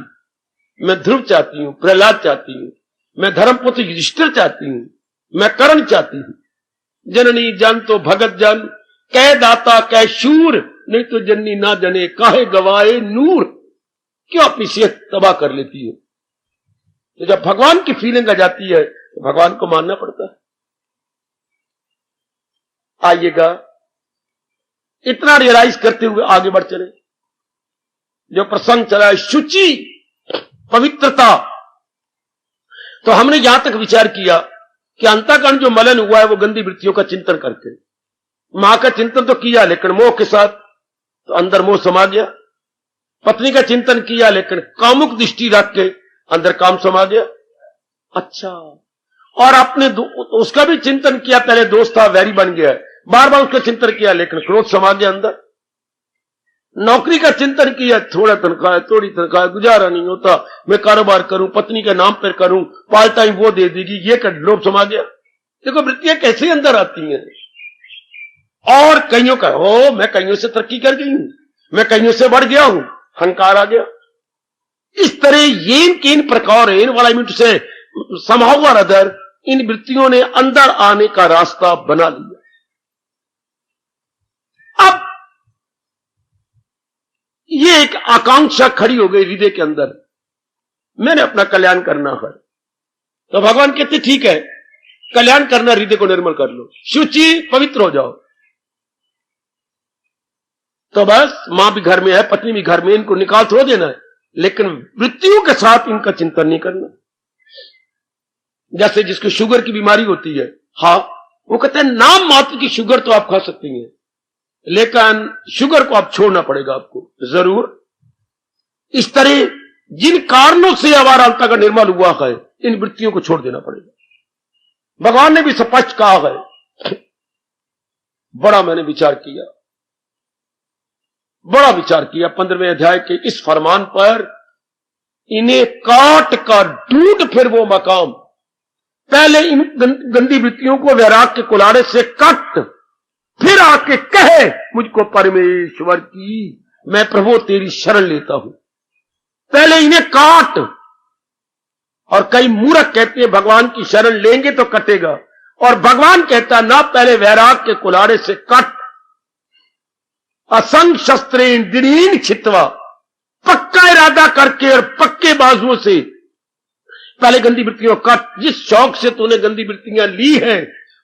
मैं ध्रुव चाहती हूं, प्रहलाद चाहती हूं, मैं धर्मपुत्र युधिष्ठिर चाहती हूं, मैं कर्ण चाहती हूं। जननी जन तो भगत जन, कह दाता कह शूर, नहीं तो जननी ना जने काहे गवाए नूर। क्यों अपनी सेहत तबाह कर लेती है? तो जब भगवान की फीलिंग आ जाती है तो भगवान को मानना पड़ता है। आइएगा, इतना रियलाइज करते हुए आगे बढ़ चले। जो प्रसंग चला है शुचि, पवित्रता, तो हमने यहां तक विचार किया कि अंतःकरण जो मलन हुआ है वो गंदी वृत्तियों का चिंतन करके, मां का चिंतन तो किया लेकिन मोह के साथ, तो अंदर मोह समा गया। पत्नी का चिंतन किया लेकिन कामुक दृष्टि रख के अंदर काम समा गया। अच्छा, और आपने उसका भी चिंतन किया, पहले दोस्त था वैरी बन गया है, बार बार उसका चिंतन किया लेकिन क्रोध समा गया अंदर। नौकरी का चिंतन किया, थोड़ा तनख्वाह है, थोड़ी तनख्वाह है, गुजारा नहीं होता, मैं कारोबार करूं, पत्नी के नाम पर करूं, पार्ट टाइम वो दे देगी, ये कर लोभ समा गया। देखो वृत्तियां कैसे अंदर आती हैं। और कईयों का हो, मैं कईयों से तरक्की कर गई हूं, मैं कईयों से बढ़ गया हूं, अहंकार आ गया। इस तरह ये किन प्रकार इन वाला मिनट से समाव अदर इन वृत्तियों ने अंदर आने का रास्ता बना लिया। अब ये एक आकांक्षा खड़ी हो गई हृदय के अंदर, मैंने अपना कल्याण करना है। तो भगवान कहते ठीक है, कल्याण करना, हृदय को निर्मल कर लो, शुचि पवित्र हो जाओ। तो बस मां भी घर में है, पत्नी भी घर में, इनको निकाल थोड़ा देना है, लेकिन वृत्तियों के साथ इनका चिंतन नहीं करना। जैसे जिसको शुगर की बीमारी होती है, हाँ, वो कहते हैं नाम मात्र की शुगर तो आप खा सकती हैं, लेकिन शुगर को आप छोड़ना पड़ेगा आपको जरूर। इस तरह जिन कारणों से अवारालता का निर्मल हुआ है, इन वृत्तियों को छोड़ देना पड़ेगा। भगवान ने भी स्पष्ट कहा है। बड़ा मैंने विचार किया, बड़ा विचार किया 15वें अध्याय के इस फरमान पर, इन्हें काट कर ढूंढ फिर वो मकाम, पहले इन गंदी वृत्तियों को वैराग के कुलाड़े से कट, फिर आके कहे मुझको परमेश्वर की, मैं प्रभु तेरी शरण लेता हूं। पहले इन्हें काट। और कई मूर्ख कहते हैं भगवान की शरण लेंगे तो कटेगा, और भगवान कहता ना, पहले वैराग के कुलाड़े से कट। असंग शस्त्रेण दृढ़ीन छित्वा, पक्का इरादा करके और पक्के बाजुओं से पहले गंदी वृत्तियों को काट। जिस शौक से तूने गंदी वृत्तियां ली हैं,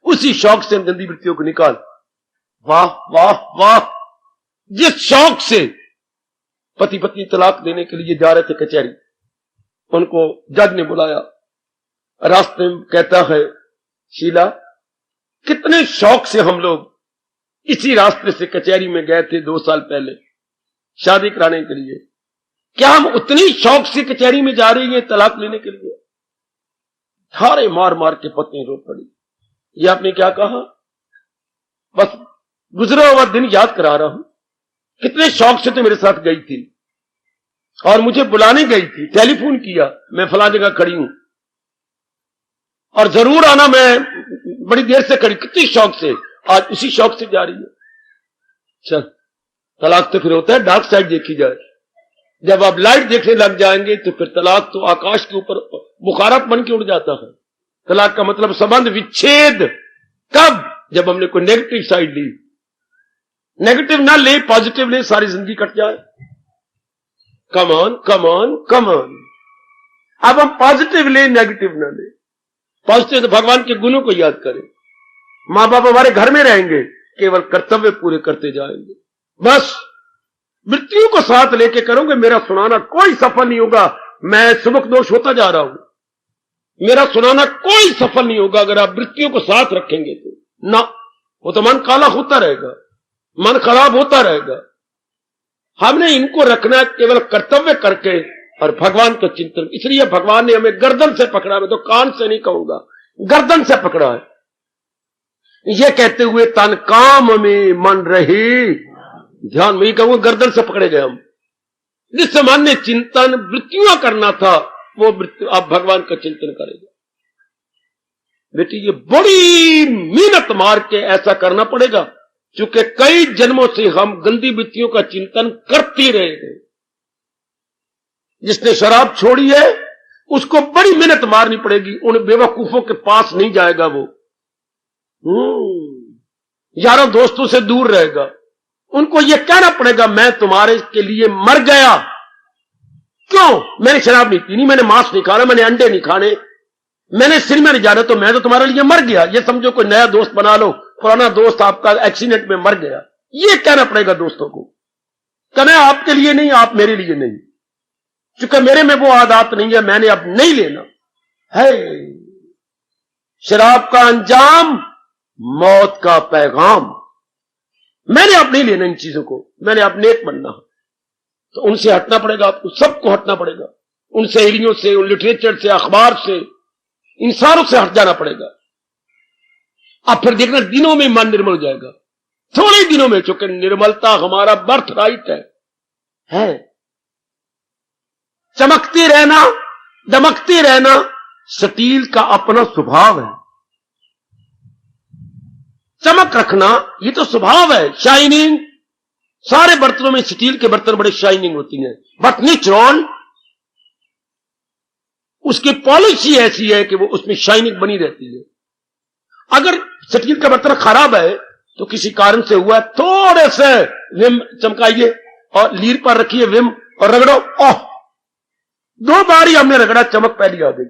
उसी शौक से गंदी वृत्तियों को निकाल। वाह वाह वाह! जिस शौक से पति पत्नी तलाक देने के लिए जा रहे थे कचहरी, उनको जज ने बुलाया, रास्ते में कहता है, शीला कितने शौक से हम लोग इसी रास्ते से कचहरी में गए थे 2 साल पहले शादी कराने के लिए, क्या हम उतनी शौक से कचहरी में जा रही हैं तलाक लेने के लिए? थारे मार मार के पत्नी रो पड़ी। ये आपने क्या कहा? बस गुजरा हुआ दिन याद करा रहा हूं, कितने शौक से तो मेरे साथ गई थी और मुझे बुलाने गई थी, टेलीफोन किया, मैं फला जगह खड़ी हूं और जरूर आना, मैं बड़ी देर से खड़ी, कितनी शौक से, आज उसी शौक से जा रही है। चल, तलाक तो फिर होता है डार्क साइड देखी जाए। जब आप लाइट देखने लग जाएंगे तो फिर तलाक तो आकाश के ऊपर बुखारत बन के उड़ जाता है। तलाक का मतलब संबंध विच्छेद। कब? जब हमने कोई नेगेटिव साइड ली। नेगेटिव ना ले, पॉजिटिव ले, सारी जिंदगी कट जाए। Come on come on come on. अब हम पॉजिटिव ले, नेगेटिव ना ले। पॉजिटिव तो भगवान के गुणों को याद करें। मां बाप हमारे घर में रहेंगे, केवल कर्तव्य पूरे करते जाएंगे, बस। मृत्यु को साथ लेके करोगे, मेरा सुनाना कोई सफल नहीं होगा। मैं सुमुख दोष होता जा रहा हूं, मेरा सुनाना कोई सफल नहीं होगा अगर आप मृत्यु को साथ रखेंगे तो ना। वो तो मन काला होता रहेगा, मन खराब होता रहेगा। हमने इनको रखना केवल कर्तव्य करके और भगवान का चिंतन। इसलिए भगवान ने हमें गर्दन से पकड़ा, मैं तो कान से नहीं कहूंगा, गर्दन से पकड़ा है। ये कहते हुए तन काम में मन रहे, ध्यान में ही कहूंगा, गर्दन से पकड़े गए हम। जिस सामान्य चिंतन वृत्तियां करना था वो वृत्ति आप भगवान का चिंतन करेगा। बेटी ये बड़ी मेहनत मार के ऐसा करना पड़ेगा, क्योंकि कई जन्मों से हम गंदी वृत्तियों का चिंतन करते रहे हैं। जिसने शराब छोड़ी है उसको बड़ी मेहनत मारनी पड़ेगी, उन बेवकूफों के पास नहीं जाएगा वो। यारों दोस्तों से दूर रहेगा, उनको ये कहना पड़ेगा मैं तुम्हारे के लिए मर गया। क्यों? मैंने शराब नहीं पीनी, मैंने मांस नहीं खाना, मैंने अंडे नहीं खाने, मैंने सिनेमा नहीं जाना, तो मैं तो तुम्हारे लिए मर गया। ये समझो कोई नया दोस्त बना लो, पुराना दोस्त आपका एक्सीडेंट में मर गया, ये कहना पड़ेगा दोस्तों को कि मैं आपके लिए नहीं, आप मेरे लिए नहीं, क्योंकि मेरे में वो आदत नहीं है, मैंने अब नहीं लेना है। शराब का अंजाम मौत का पैगाम। मैंने अब नहीं लेना इन चीजों को, मैंने अब नेक बनना है। तो उनसे हटना पड़ेगा, आपको सबको हटना पड़ेगा, उन सहेलियों से, उन लिटरेचर से, अखबार से, इन सारों से हट जाना पड़ेगा। अब फिर देखना दिनों में मन निर्मल हो जाएगा, थोड़े दिनों में, चूंकि निर्मलता हमारा बर्थ राइट है। चमकते रहना, दमकते रहना स्टील का अपना स्वभाव है। चमक रखना ये तो स्वभाव है, शाइनिंग। सारे बर्तनों में स्टील के बर्तन बड़े शाइनिंग होती हैं, बट नेचुरल उसकी पॉलिसी ऐसी है कि वो उसमें शाइनिंग बनी रहती है। अगर स्टील का बर्तन खराब है तो किसी कारण से हुआ, थोड़े से विम चमकाइए और लीर पर रखिए विम और रगड़ो, ओह 2 बार ही हमने रगड़ा, चमक पहली आ गई।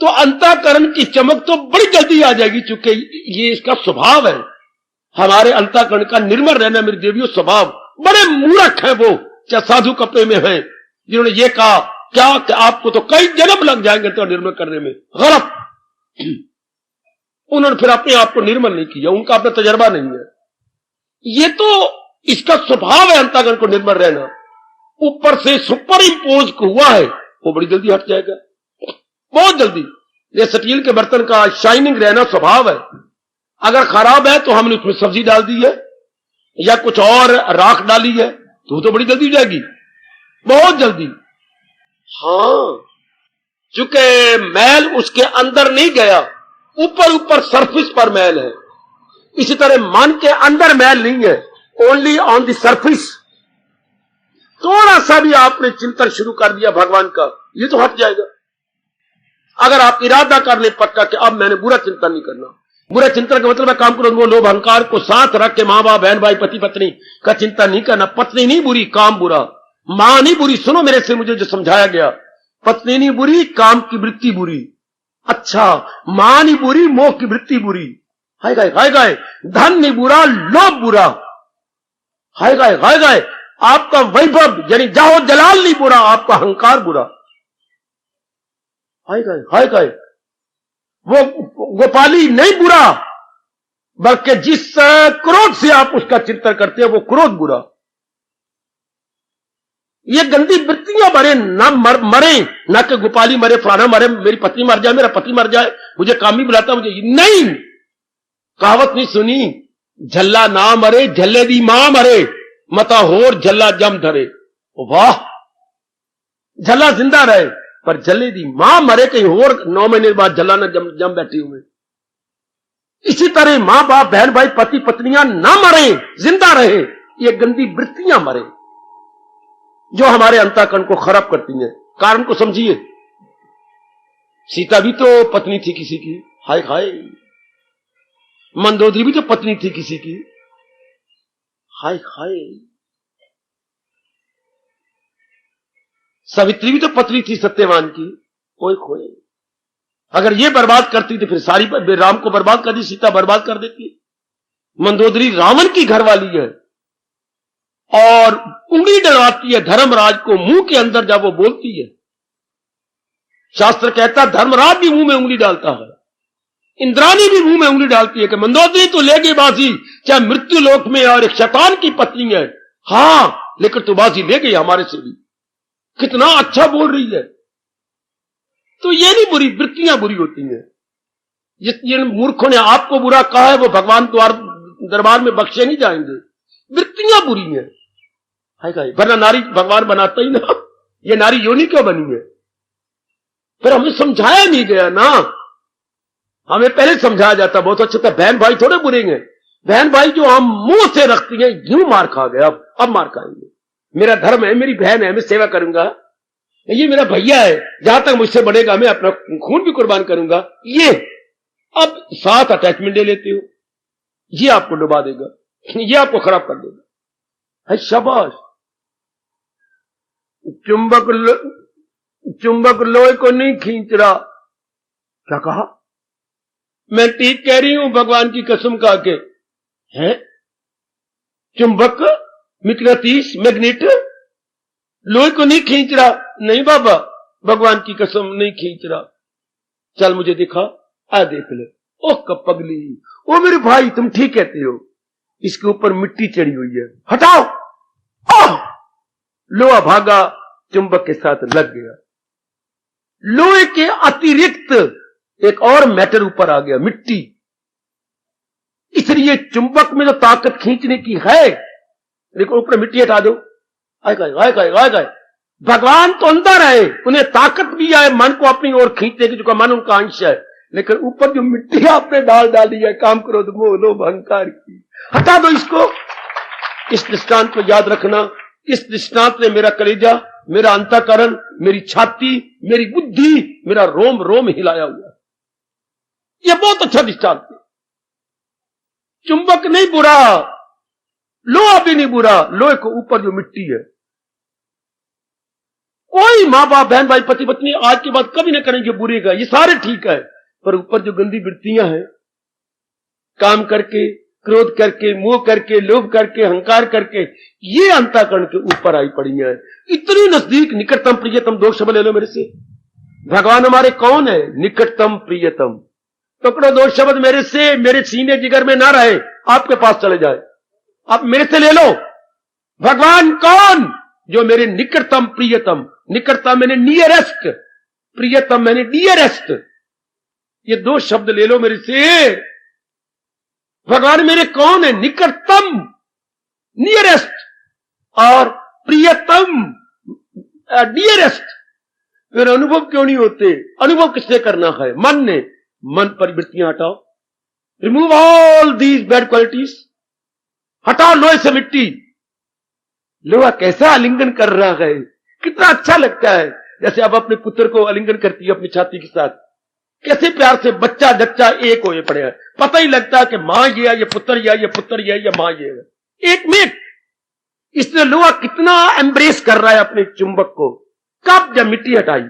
तो अंतःकरण की चमक तो बड़ी जल्दी आ जाएगी, क्योंकि ये इसका स्वभाव है। हमारे अंतःकरण का निर्मल रहना मेरे देवियों स्वभाव। बड़े मूर्ख हैं वो, क्या साधु कपड़े में हैं, जिन्होंने ये कहा क्या कि आपको तो कई जन्म लग जाएंगे तो निर्मल करने में। गलत। उन्होंने फिर अपने आप को निर्मल नहीं किया, उनका अपना तजर्बा नहीं है। ये तो इसका स्वभाव है अंतःकरण को निर्मल रहना। ऊपर से सुपर इंपोज हुआ है, वो बड़ी जल्दी हट जाएगा, बहुत जल्दी। ये स्टील के बर्तन का शाइनिंग रहना स्वभाव है। अगर खराब है तो हमने उसमें सब्जी डाल दी है या कुछ और राख डाली है तो बड़ी जल्दी हो जाएगी, बहुत जल्दी। हाँ, चूंकि मैल उसके अंदर नहीं गया, ऊपर ऊपर सरफेस पर मैल है। इसी तरह मन के अंदर मैल नहीं है, ओनली ऑन द सरफेस। थोड़ा सा भी आपने चिंतन शुरू कर दिया भगवान का, ये तो हट जाएगा। अगर आप इरादा कर ले पक्का कि अब मैंने बुरा चिंतन नहीं करना। बुरा चिंतन का मतलब है काम करो, वो लोभ अहंकार को साथ रख के माँ बाप बहन भाई पति पत्नी का चिंतन नहीं करना। पत्नी नहीं बुरी, काम बुरा। मां नहीं बुरी, सुनो मेरे से मुझे जो समझाया गया, पत्नी नहीं बुरी, काम की वृत्ति बुरी। अच्छा, मां नहीं बुरी, मोह की वृत्ति बुरी। हाय गाय हाय गाय, धन नहीं बुरा, लोभ बुरा। हाय गाय हाय गाय, आपका वैभव यानी जाहो जलाल नहीं बुरा, आपका अहंकार बुरा। हाय गाय हाय गाय, वो गोपाली नहीं बुरा, बल्कि जिस क्रोध से आप उसका चिंतन करते हैं वो क्रोध बुरा। ये गंदी वृत्तियां मरे ना मरे ना कि गोपाली मरे, फलाना मरे, मेरी पत्नी मर जाए, मेरा पति मर जाए, मुझे कामी बुलाता, मुझे नहीं। कहावत नहीं सुनी, झल्ला ना मरे झल्ले दी मां मरे, मता होर झल्ला जम धरे। वाह, झल्ला जिंदा रहे पर झल्ले दी मां मरे, कहीं और 9 महीने बाद झल्ला ना जम बैठी हुए। इसी तरह मां बाप बहन भाई पति पत्नियां ना मरे, जिंदा रहे, ये गंदी वृत्तियां मरे जो हमारे अंतःकरण को खराब करती हैं। कारण को समझिए, सीता भी तो पत्नी थी किसी की, हाय हाय। मंदोदरी भी तो पत्नी थी किसी की, हाय हाय। सावित्री भी तो पत्नी थी सत्यवान की, कोई खोए। अगर ये बर्बाद करती तो फिर सारी राम को बर्बाद कर दी, सीता बर्बाद कर देती। मंदोदरी रावण की घरवाली है और उंगली डलवाती है धर्मराज को मुंह के अंदर जब वो बोलती है। शास्त्र कहता है धर्मराज भी मुंह में उंगली डालता है, इंद्राणी भी मुंह में उंगली डालती है कि मंदोदरी तो ले गई बाजी, चाहे मृत्यु लोक में और एक शैतान की पत्नी है, हां लेकिन तू बाजी ले गई हमारे से भी, कितना अच्छा बोल रही है। तो ये नहीं बुरी, वृत्तियां बुरी होती हैं। जिन मूर्खों ने आपको बुरा कहा है वो भगवान द्वार दरबार में बख्शे नहीं जाएंगे। वृत्तियां बुरी हैं, है का, वरना नारी भगवान बनाता ही ना, ये नारी योनि क्यों बनी है? फिर हमें समझाया नहीं गया ना, हमें पहले समझाया जाता बहुत अच्छा था। बहन भाई थोड़े बुरे हैं, बहन भाई जो हम मुंह से रखती हैं, यूं मार खा गए, अब मार खाएंगे। मेरा धर्म है, मेरी बहन है, मैं सेवा करूंगा, ये मेरा भैया है, जहां तक मुझसे बढ़ेगा मैं अपना खून भी कुर्बान करूंगा, ये अब साथ अटैचमेंट ले लेते हो, ये आपको डुबा देगा, ये आपको खराब कर देगा। है शाबाश। चुंबक लोहे को नहीं खींच रहा। क्या कहा? मैं ठीक कह रही हूं, भगवान की कसम खा के। है चुंबक, मिकनातीस, मैग्नेट लोहे को नहीं खींच रहा। नहीं बाबा, भगवान की कसम नहीं खींच रहा। चल मुझे दिखा, आ देख ले। ओह कपगली, ओ मेरे भाई तुम ठीक कहते हो, इसके ऊपर मिट्टी चढ़ी हुई है, हटाओ। लोहा भागा, चुंबक के साथ लग गया। लोहे के अतिरिक्त एक और मैटर ऊपर आ गया, मिट्टी। इसलिए चुंबक में जो ताकत खींचने की है, देखो ऊपर मिट्टी हटा दो, आएगा। भगवान तो अंदर है, उन्हें ताकत भी है मन को अपनी ओर खींचने की, जो मन उनका अंश है, लेकिन ऊपर जो मिट्टी आपने डाल दिया, काम करो तो मोह लोभ अहंकार की, हटा दो इसको। इस दृष्टांत को याद रखना। इस दृष्टांत ने मेरा कलेजा, मेरा अंतःकरण, मेरी छाती, मेरी बुद्धि, मेरा रोम रोम हिलाया हुआ। यह बहुत अच्छा दृष्टांत है। चुंबक नहीं बुरा, लोहा भी नहीं बुरा, लोहे को ऊपर जो मिट्टी है। कोई मां बाप, बहन भाई, पति पत्नी आज के बाद कभी ना करेंगे बुरे का, ये सारे ठीक है, पर ऊपर जो गंदी वृत्तियां हैं, काम करके, क्रोध करके, मोह करके, लोभ करके, अहंकार करके, ये अंतःकरण के ऊपर आई पड़ी है। इतनी नजदीक, निकटतम प्रियतम, दो शब्द ले लो मेरे से। भगवान हमारे कौन है? निकटतम प्रियतम। पकड़ो दो शब्द मेरे से, मेरे सीने जिगर में ना रहे, आपके पास चले जाए, आप मेरे से ले लो। भगवान कौन? जो मेरे निकटतम प्रियतम, निकटतम मैंने नियरेस्ट, प्रियतम मैंने डियरेस्ट, ये दो शब्द ले लो मेरे से। भगवान मेरे कौन है? निकटतम, नियरेस्ट, और प्रियतम, डियरेस्ट। फिर अनुभव क्यों नहीं होते? अनुभव किसने करना है? मन ने। मन पर वृत्तियां हटाओ, remove all these bad qualities, हटाओ लोहे से मिट्टी। लोहा कैसा आलिंगन कर रहा है, कितना अच्छा लगता है, जैसे आप अपने पुत्र को आलिंगन करती है अपनी छाती के साथ, कैसे प्यार से बच्चा बच्चा एक होए पड़े हैं, पता ही लगता है कि मां ये है, ये पुत्र ये है, ये पुत्र ये है, ये मां ये है, एक में। इसलिए लोहा कितना एम्ब्रेस कर रहा है अपने चुंबक को। कब? जब मिट्टी हटाई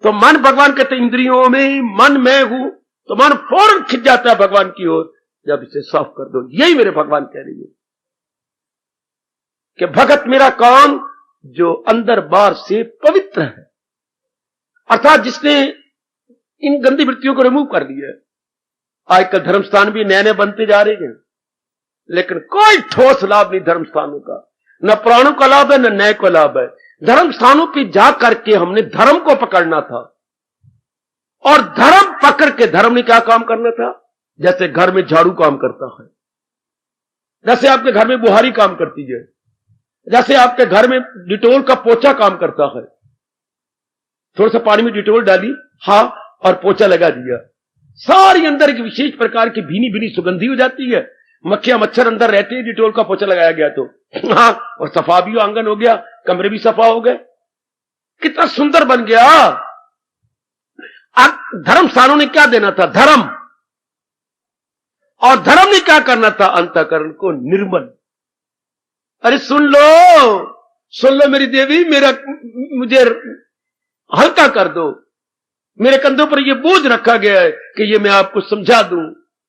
तो मन, भगवान कहते इंद्रियों में मन मैं हूं, तो मन फौरन खिंच जाता है भगवान की ओर, जब इसे साफ कर दो। यही मेरे भगवान कह रही है कि भगत मेरा कौन? जो अंदर बाहर से पवित्र है, अर्थात जिसने इन गंदी वृत्तियों को रिमूव कर दिया है। आजकल धर्मस्थान भी नए नए बनते जा रहे हैं, लेकिन कोई ठोस लाभ नहीं धर्मस्थानों का, न पुराणों का लाभ है, न नए को लाभ है। धर्मस्थानों पे जा करके हमने धर्म को पकड़ना था, और धर्म पकड़ के धर्म ने क्या काम करना था? जैसे घर में झाड़ू काम करता है, जैसे आपके घर में बुहारी काम करती है, जैसे आपके घर में डिटोल का पोछा काम करता है। थोड़ा सा पानी में डिटोल डाली, हाँ, और पोछा लगा दिया, सारी अंदर की विशेष प्रकार की भीनी भीनी सुगंधी हो जाती है। मक्खियां मच्छर अंदर रहते हैं, डिटोल का पोछा लगाया गया तो हाँ, और सफा भी आंगन हो गया, कमरे भी सफा हो गए, कितना सुंदर बन गया। अब धर्म स्थानों ने क्या देना था? धर्म। और धर्म ने क्या करना था? अंतःकरण को निर्मल। अरे सुन लो मेरी देवी, मुझे हल्का कर दो। मेरे कंधों पर यह बोझ रखा गया है कि ये मैं आपको समझा दूं,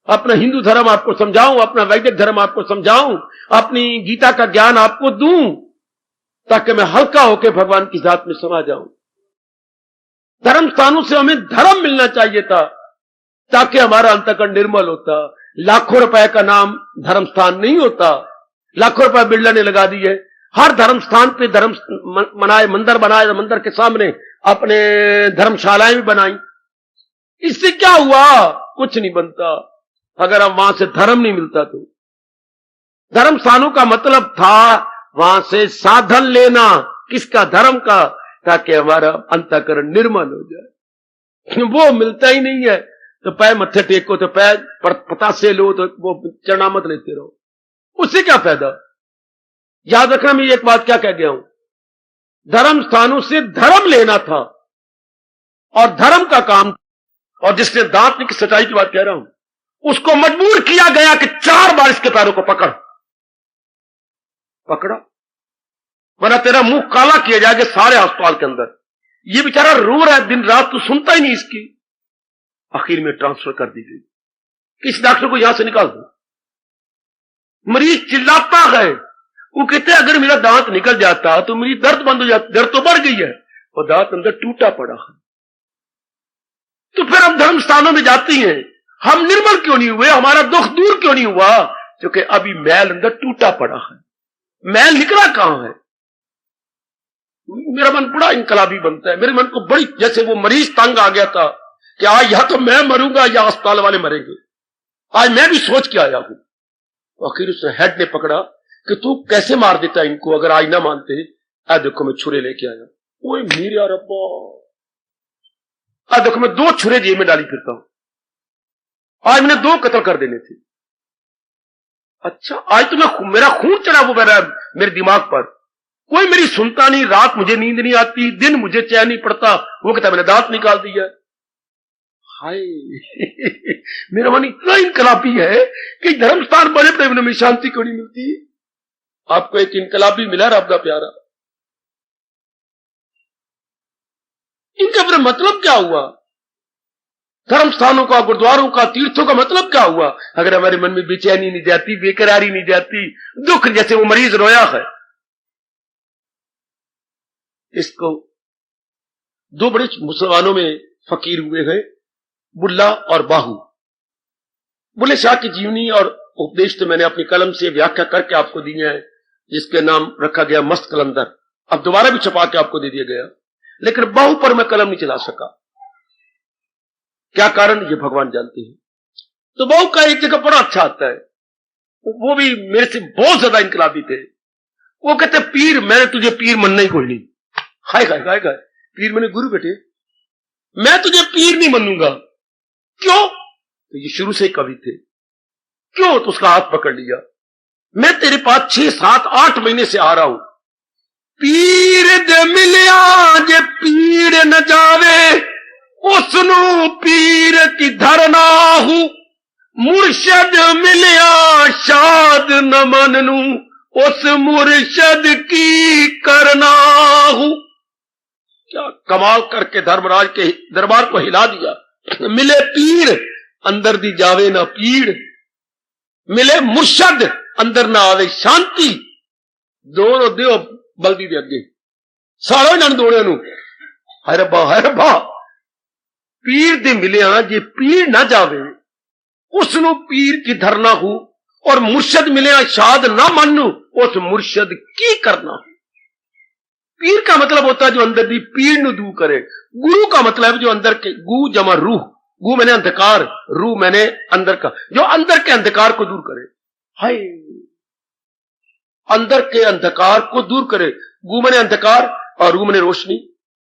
अपना हिंदू धर्म आपको समझाऊं, अपना वैदिक धर्म आपको समझाऊं, अपनी गीता का ज्ञान आपको दूं, ताकि मैं हल्का होकर भगवान की जात में समा जाऊं। धर्म स्थानों से हमें धर्म मिलना चाहिए था, ताकि हमारा अंतःकरण निर्मल होता। लाखों रुपए का नाम धर्म स्थान नहीं होता, लाखों रुपए बिल्डर ने लगा दिए, हर धर्म स्थान पे धर्म बनाए, मंदिर बनाए, मंदिर के सामने अपने धर्मशालाएं भी बनाई। इससे क्या हुआ? कुछ नहीं बनता, अगर हम वहां से धर्म नहीं मिलता तो। धर्म स्थानों का मतलब था वहां से साधन लेना, किसका? धर्म का, ताकि हमारा अंतःकरण निर्मल हो जाए। वो मिलता ही नहीं है, तो पैर मत्थे टेको, तो पैर पतासे लो, तो वो चरणामत लेते रहो, उससे क्या फायदा? याद रखना, मैं एक बात क्या कह गया हूं, धर्म स्थानों से धर्म लेना था और धर्म का काम, और जिसने दांत की सच्चाई की बात कह रहा हूं, उसको मजबूर किया गया कि 4 बार इसके पैरों को पकड़ा, वरना तेरा मुंह काला किया जाएगा सारे अस्पताल के अंदर। ये बेचारा रो रहा है दिन रात, तू सुनता ही नहीं इसकी। आखिर में ट्रांसफर कर दी गई, किस डॉक्टर को यहां से निकाल दो। मरीज चिल्लाता है, वो कहते हैं अगर मेरा दांत निकल जाता तो मेरी दर्द बंद हो जाती, दर्द तो बढ़ गई है और दांत अंदर टूटा पड़ा है। तो फिर हम धर्म स्थानों में जाती हैं, हम निर्मल क्यों नहीं हुए, हमारा दुख दूर क्यों नहीं हुआ? क्योंकि अभी मैल अंदर टूटा पड़ा है। मैल निकला कहां है? मेरा मन बड़ा इनकलाबी बनता है, मेरे मन को बड़ी, जैसे वो मरीज तंग आ गया था कि आज या तो मैं मरूंगा या अस्पताल वाले मरेंगे। आज मैं भी सोच के आया हूं। आखिर उस हेड ने पकड़ा कि तू कैसे मार देता इनको अगर आज ना मानते। आज देखो मैं छुरे लेके आया, ओए मेरा रब्बा, आज देखो मैं 2 छुरे जेब में डाली फिरता हूं। आज मैंने 2 कत्ल कर देने थे। अच्छा, आज तो मेरा खून चढ़ा वो मेरे दिमाग पर, कोई मेरी सुनता नहीं, रात मुझे नींद नहीं आती, दिन मुझे चैन नहीं पड़ता, वो कहता मैंने दांत निकाल दिया। हाय मेरा मन इतना इनकलाबी है कि धर्मस्थान बने प्रेम में शांति क्यों नहीं मिलती? आपको एक इनकलाबी मिला रब दा प्यारा, इनका फिर मतलब क्या हुआ? धर्म स्थानों का, गुरुद्वारों का, तीर्थों का मतलब क्या हुआ अगर हमारे मन में बेचैनी नहीं जाती, बेकरारी नहीं जाती, दुख जैसे वो मरीज रोया है। इसको 2 बड़े मुसलमानों में फकीर हुए हैं, बुल्ला और बाहू। बुल्ले शाह की जीवनी और उपदेश तो मैंने अपनी कलम से व्याख्या करके आपको दी है, जिसके नाम रखा गया मस्त कलंदर। अब दोबारा भी छपा के आपको दे दिया गया, लेकिन बाहू पर मैं कलम नहीं चला सका। क्या कारण, ये भगवान जानते हैं। तो बाहू का एक जगह बड़ा अच्छा आता है, वो भी मेरे से बहुत ज्यादा इनकलाबी थे। वो कहते पीर, मैंने तुझे पीर मनना ही कोई नहीं। हाय हाय हाय हाय, पीर मैंने गुरु बेटे, मैं तुझे पीर नहीं मनूंगा। क्यों? तो ये शुरू से कवि थे। क्यों? तो उसका हाथ पकड़ लिया, मैं तेरे पास 6, 7, 8 महीने से आ रहा हूं। पीर दे मिलिया जे पीर न जावे, उसनु पीर की धरना हूं। मुर्शद मिलिया शाद न मननू, उस मुर्शद की करना हूं। क्या कमाल करके धर्मराज के दरबार को हिला दिया। मिले पीर अंदर दी जावे ना पीड़, मिले मुर्शद अंदर ना आवे शांति। दोनों दियो बल्दी दे अगे सारो जन दोनों नू हाय रब्बा, पीर दे मिलिया जे पीर ना जावे, उसनु पीर की धरना हो, और मुर्शद मिलिया शाद ना मानू, उस मुर्शद की करना हो। पीर का मतलब होता है जो अंदर दी पीड़ नु दूर करे। गुरु का मतलब जो अंदर के, गु जमा रूह, गु मैंने अंधकार, रूह मैंने अंदर का, जो अंदर के अंधकार को दूर करे। हाय, अंदर के अंधकार को दूर करे। गु मैंने अंधकार और रूह मैंने रोशनी।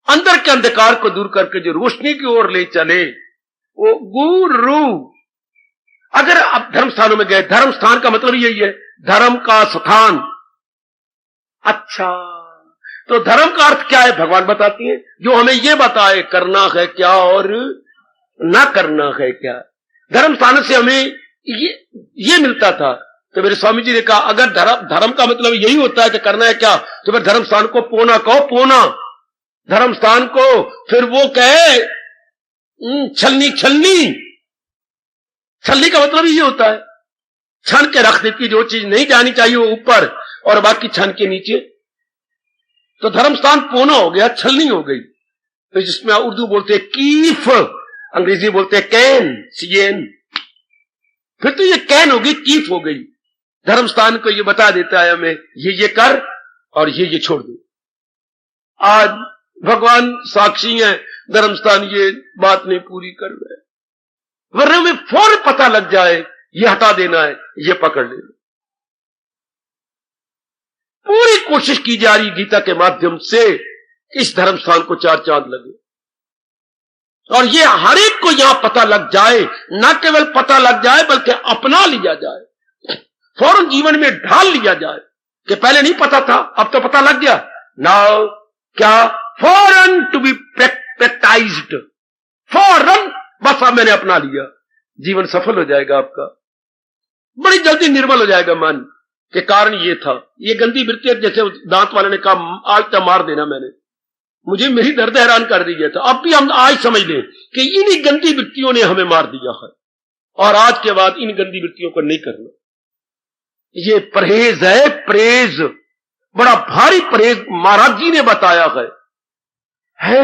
अंदर के अंधकार को दूर करके जो रोशनी की ओर ले चले, वो गुरु। अगर आप धर्म स्थानों में गए, धर्म स्थान का मतलब यही है, धर्म का स्थान। अच्छा, तो धर्म का अर्थ क्या है भगवान बताती है, जो हमें यह बताए करना है क्या और ना करना है क्या। धर्म स्थान से हमें ये मिलता था। तो मेरे स्वामी जी ने कहा अगर धर्म का मतलब यही होता है कि करना है क्या, तो फिर धर्म स्थान को पोना कहो, पोना धर्म स्थान को। फिर वो कहे छलनी, छलनी, छलनी का मतलब ये होता है छन के रख देती, जो चीज नहीं जानी चाहिए वो ऊपर और बाकी छन के नीचे। तो धर्म स्थान पोना हो गया, छलनी हो गई। तो जिसमें उर्दू बोलते हैं कीफ, अंग्रेजी बोलते हैं कैन, सीएन। फिर तो ये कैन हो गई, कीफ हो गई। धर्म स्थान को ये बता देता है हमें ये कर और ये छोड़ दो। आज भगवान साक्षी है, धर्म स्थान ये बात नहीं पूरी कर रहे, वरना में फौरन पता लग जाए ये हटा देना है, ये पकड़ लेना। पूरी कोशिश की जा रही गीता के माध्यम से इस धर्म स्थान को 4 चांद लगे, और ये हर एक को यहां पता लग जाए, न केवल पता लग जाए बल्कि अपना लिया जाए, फौरन जीवन में ढाल लिया जाए कि पहले नहीं पता था अब तो पता लग गया। नाउ क्या फौरन टू बी प्रैक्टाइज्ड, फौरन बस अब मैंने अपना लिया, जीवन सफल हो जाएगा आपका, बड़ी जल्दी निर्मल हो जाएगा मन। के कारण ये था, ये गंदी वृत्ति, जैसे दांत वाले ने कहा आज तो मार देना, मैंने मुझे मेरी दर्द हैरान कर दिया था। अब भी हम आज समझ लें कि इन्हीं गंदी वृत्तियों ने हमें मार दिया है, और आज के बाद इन गंदी वृत्तियों को नहीं करना। ये परहेज है, परहेज बड़ा भारी परहेज महाराज जी ने बताया है।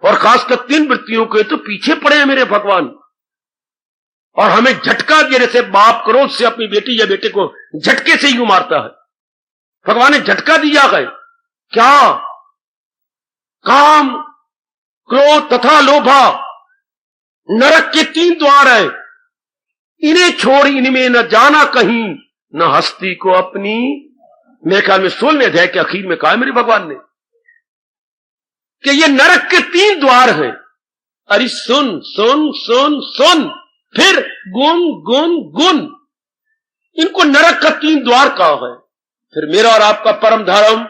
और खासकर 3 वृत्तियों के तो पीछे पड़े हैं मेरे भगवान, और हमें झटका दिया, जैसे बाप क्रोध से अपनी बेटी या बेटे को झटके से यूं मारता है, भगवान ने झटका दिया है। क्या? काम, क्रोध तथा लोभा नरक के 3 द्वार है, इन्हें छोड़ इनमें न जाना कहीं, न हस्ती को अपनी। मेरे ख्याल में 16वें अध्याय के आखिर में कहा मेरे भगवान ने कि ये नरक के 3 द्वार हैं। अरे सुन सुन सुन सुन, फिर गुण गुण गुण, इनको नरक का 3 द्वार कहा है। फिर मेरा और आपका परम धर्म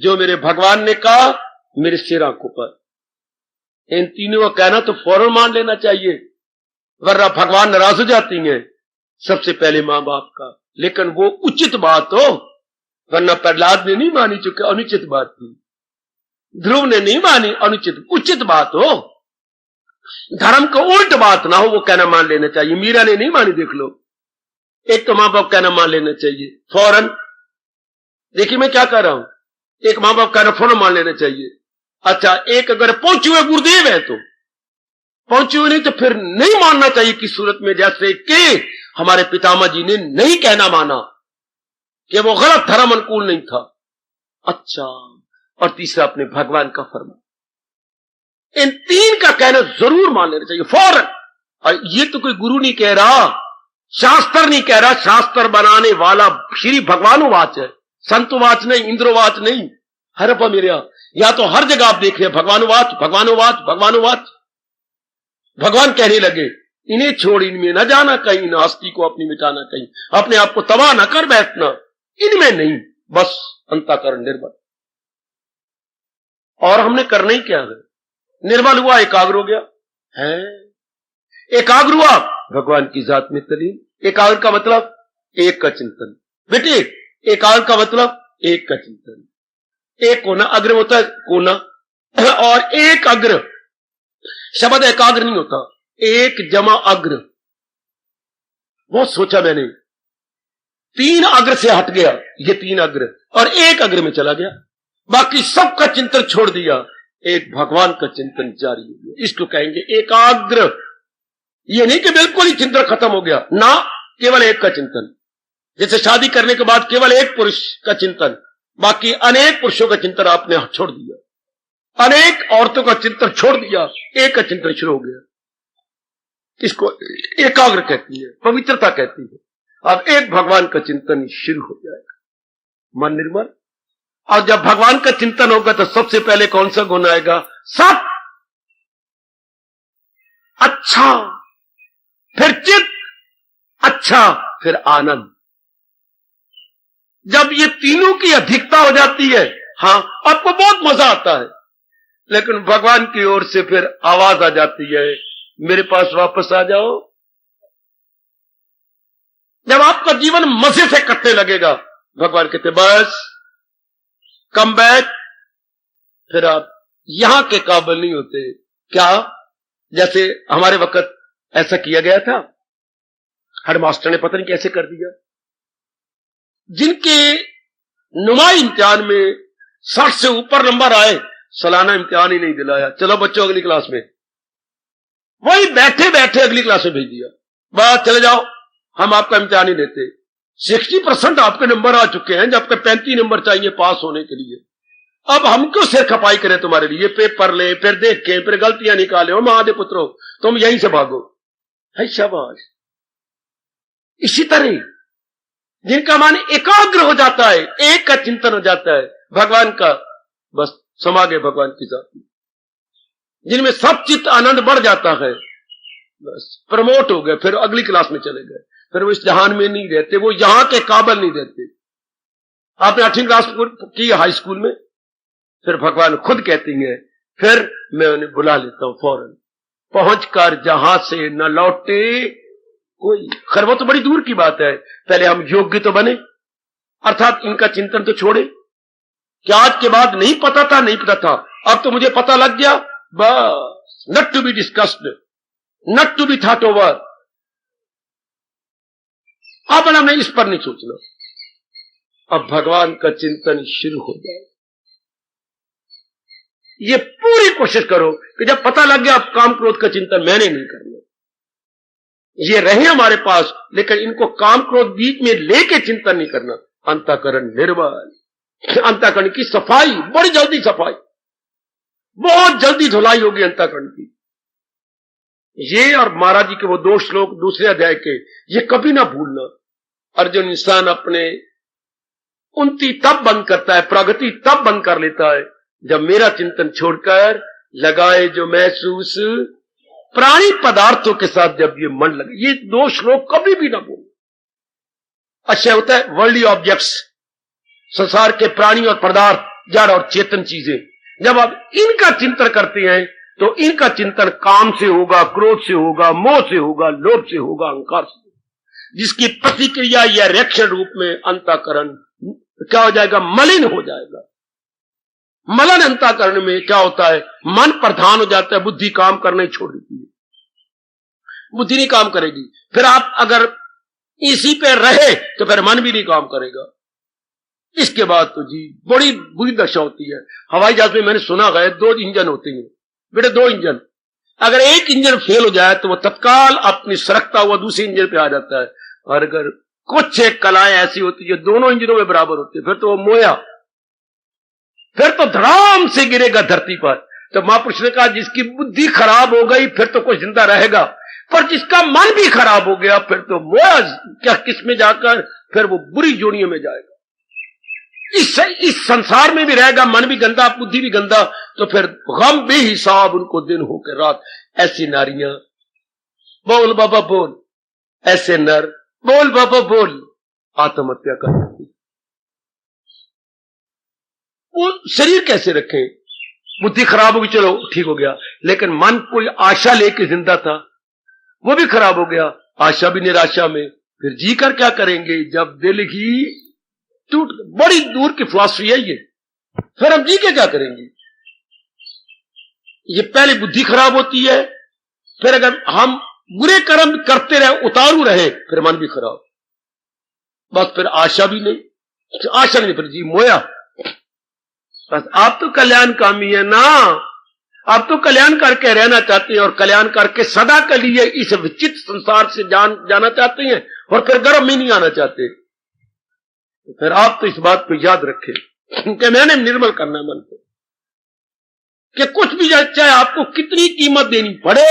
जो मेरे भगवान ने कहा मेरे सिर आंखों पर, इन तीनों का कहना तो फौरन मान लेना चाहिए, वरना भगवान नाराज हो जाती हैं। सबसे पहले मां बाप का, लेकिन वो उचित बात हो, वरना प्रहलाद ने नहीं मानी, चुके अनुचित बात थी। ध्रुव ने नहीं मानी, अनुचित, उचित बात हो, धर्म को उल्ट बात ना हो, वो कहना मान लेना चाहिए। मीरा ने नहीं मानी, देख लो। एक तो मां बाप कहना मान लेना चाहिए फौरन। देखिए मैं क्या कह रहा हूं, एक मां बाप कहना फौरन मान लेना चाहिए। अच्छा, एक अगर पहुंचे हुए गुरुदेव है तो पहुंचे हुए, नहीं तो फिर नहीं मानना चाहिए कि सूरत में जैसे कि हमारे पितामह जी ने नहीं कहना माना कि वो गलत धर्म अनुकूल नहीं था। अच्छा, और तीसरा अपने भगवान का फरमान, इन 3 का कहना जरूर मान लेना चाहिए फौरन। और ये तो कोई गुरु नहीं कह रहा, शास्त्र नहीं कह रहा, शास्त्र बनाने वाला श्री भगवानुवाच है, संतवाच नहीं, इंद्रवाच नहीं। हरपा मेरे या तो हर जगह आप देख रहे हैं भगवानुवाच भगवानुवाच भगवानुवाच। भगवान कहने लगे इन्हें छोड़ इनमें न जाना कहीं, न हस्ती को अपनी मिटाना कहीं, अपने आप को तबाह न कर बैठना, इनमें नहीं, बस अंतःकरण निर्मल। और हमने करना ही क्या है, निर्मल हुआ, एकाग्र हो गया है, एकाग्र हुआ भगवान की जात में तलीन। एकाग्र का मतलब एक का चिंतन, बेटे एकाग्र का मतलब एक का चिंतन। एक कोना, अग्र होता है कोना, और एक अग्र शब्द एकाग्र नहीं होता, एक जमा अग्र। बहुत सोचा मैंने, 3 अग्र से हट गया, ये 3 अग्र, और एक अग्र में चला गया, बाकी सबका चिंतन छोड़ दिया, एक भगवान का चिंतन जारी हो गया। इसको कहेंगे एकाग्र। ये नहीं कि बिल्कुल ही चिंतन खत्म हो गया ना, केवल एक का चिंतन। जैसे शादी करने के बाद केवल एक पुरुष का चिंतन, बाकी अनेक पुरुषों का चिंतन आपने छोड़ दिया, अनेक औरतों का चिंतन छोड़ दिया, एक का चिंतन शुरू हो गया। इसको एकाग्र कहती है, पवित्रता कहती है। अब एक भगवान का चिंतन शुरू हो जाएगा, मन निर्मल। और जब भगवान का चिंतन होगा तो सबसे पहले कौन सा गुण आएगा? सत, अच्छा, फिर चित, अच्छा, फिर आनंद। जब ये तीनों की अधिकता हो जाती है, हाँ, आपको बहुत मजा आता है, लेकिन भगवान की ओर से फिर आवाज आ जाती है, मेरे पास वापस आ जाओ। जब आपका जीवन मजे से कटने लगेगा, भगवान कहते बस कम बैक, फिर आप यहां के काबिल नहीं होते। क्या? जैसे हमारे वक्त ऐसा किया गया था, हेडमास्टर ने पता नहीं कैसे कर दिया, जिनके नुमाई इम्तिहान में 60 से ऊपर नंबर आए, सालाना इम्तिहान ही नहीं दिलाया, चलो बच्चों अगली क्लास में, वही बैठे बैठे अगली क्लास में भेज दिया, बस चले जाओ, हम आपका इम्तिहान ही लेते। 60% आपके नंबर आ चुके हैं, जबकि 35 नंबर चाहिए पास होने के लिए। अब हम क्यों सिर खपाई करें तुम्हारे लिए? पेपर ले, फिर देखें, फिर गलतियां निकाले, और महादे पुत्रो तुम यहीं से भागो। है शाबाश। इसी तरह जिनका मन एकाग्र हो जाता है, एक का चिंतन हो जाता है भगवान का, बस समा गए भगवान की जात में, जिनमें सब चित्त आनंद बढ़ जाता है, बस प्रमोट हो गए, फिर अगली क्लास में चले गए, फिर वो इस जहान में नहीं रहते, वो यहां के काबिल नहीं रहते। आपने 8वीं क्लास की हाई स्कूल में, फिर भगवान खुद कहती हैं, फिर मैं उन्हें बुला लेता हूं फौरन, पहुंचकर जहां से न लौटे कोई। खैर वो तो बड़ी दूर की बात है, पहले हम योग्य तो बने, अर्थात इनका चिंतन तो छोड़े। क्या आज के बाद नहीं पता था? नहीं पता था, अब तो मुझे पता लग गया, बस not to be discussed, not to be thought over. अब हमें इस पर नहीं सोचना, अब भगवान का चिंतन शुरू हो जाए। ये पूरी कोशिश करो कि जब पता लग गया अब काम क्रोध का चिंतन मैंने नहीं करना, ये रहे हमारे पास, लेकिन इनको काम क्रोध बीच में लेके चिंतन नहीं करना। अंतःकरण निर्मल, अंतःकरण की सफाई, बड़ी जल्दी सफाई, बहुत जल्दी धुलाई होगी अंतःकरण की। ये और महाराज जी के वो 2 श्लोक दूसरे अध्याय के, ये कभी ना भूलना। अर्जुन, इंसान अपने उन्नति तब बंद करता है, प्रगति तब बंद कर लेता है जब मेरा चिंतन छोड़कर लगाए जो महसूस प्राणी पदार्थों के साथ जब ये मन लगे। ये 2 श्लोक कभी भी ना भूल। अच्छा होता है वर्ल्डली ऑब्जेक्ट्स, संसार के प्राणी और पदार्थ, जड़ और चेतन चीजें, जब आप इनका चिंतन करते हैं तो इनका चिंतन काम से होगा, क्रोध से होगा, मोह से होगा, लोभ से होगा, अहंकार से, जिसकी प्रतिक्रिया या रिएक्शन रूप में अंतःकरण क्या हो जाएगा? मलिन हो जाएगा। मलन अंतःकरण में क्या होता है? मन प्रधान हो जाता है, बुद्धि काम करना ही छोड़ देती है, बुद्धि नहीं काम करेगी। फिर आप अगर इसी पे रहे तो फिर मन भी नहीं काम करेगा। इसके बाद तो जी बड़ी बुरी दशा होती है। हवाई जहाज में मैंने सुना है 2 इंजन होते हैं बेटे, 2 इंजन, अगर एक इंजन फेल हो जाए तो वो तत्काल अपनी सरकता हुआ दूसरे इंजन पे आ जाता है, और अगर कुछ एक कलाएं ऐसी होती है जो दोनों इंजनों में बराबर होती है, फिर तो वो मोया, फिर तो धड़ाम से गिरेगा धरती पर। तो महापुरुष ने कहा जिसकी बुद्धि खराब हो गई फिर तो कुछ जिंदा रहेगा, पर जिसका मन भी खराब हो गया फिर तो मोया क्या किसमें जाकर फिर वो बुरी जोड़ियों में जाएगा। इस संसार में भी रहेगा, मन भी गंदा, बुद्धि भी गंदा, तो फिर गम बेहिसाब उनको दिन हो के रात। ऐसी नारियां, बोल बाबा बोल, ऐसे नर, बोल बाबा बोल, आत्महत्या कर सकती। वो शरीर कैसे रखें? बुद्धि खराब होगी, चलो ठीक हो गया, लेकिन मन कोई आशा लेके जिंदा था, वो भी खराब हो गया, आशा भी निराशा में, फिर जी कर क्या करेंगे जब दिल ही टूट। बड़ी दूर की फिलॉसफी है ये। फिर हम जी के क्या करेंगे? ये पहले बुद्धि खराब होती है, फिर अगर हम बुरे कर्म करते रहे, उतारू रहे, फिर मन भी खराब, बस फिर आशा भी नहीं, आशा नहीं, फिर जी मोया। बस आप तो कल्याणकामी है ना, आप तो कल्याण करके रहना चाहते हैं और कल्याण करके सदा के लिए इस विचित्र संसार से जाना चाहते हैं, और फिर गर्भ में नहीं आना चाहते। फिर आप तो इस बात को याद रखें कि मैंने निर्मल करना है मन को, कि कुछ भी चाहे आपको कितनी कीमत देनी पड़े,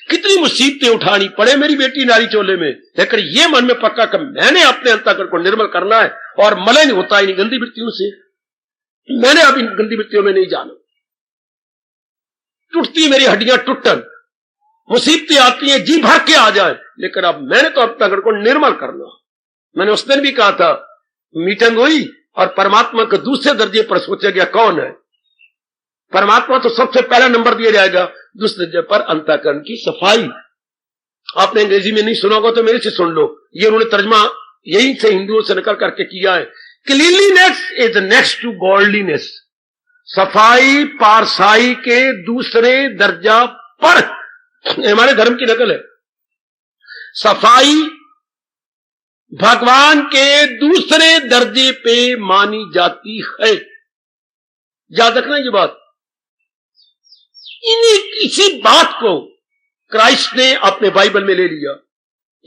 कितनी मुसीबतें उठानी पड़े मेरी बेटी नारी चोले में, लेकिन ये मन में पक्का कि मैंने अपने अंतःकरण को निर्मल करना है, और मलिन होता ही नहीं गंदी वृत्तियों से। मैंने अब इन गंदी वृत्तियों में नहीं जाना, टूटती मेरी हड्डियां टूटन, मुसीबतें आती हैं जी भर के आ जाए, लेकिन अब मैंने तो अंतःकरण को निर्मल करना। मैंने उस दिन भी कहा था, मीटिंग हुई और परमात्मा के दूसरे दर्जे पर सोचा गया कौन है? परमात्मा तो सबसे पहला नंबर दिया जाएगा, दूसरे दर्जे पर अंतःकरण की सफाई। आपने अंग्रेजी में नहीं सुना होगा तो मेरे से सुन लो, ये उन्होंने तर्जमा यही से हिंदुओं से निकल करके किया है। Cleanliness is next to godliness, सफाई पारसाई के दूसरे दर्जा पर, हमारे धर्म की नकल है। सफाई भगवान के दूसरे दर्जे पे मानी जाती है, याद रखना ये बात। इसी बात को क्राइस्ट ने अपने बाइबल में ले लिया,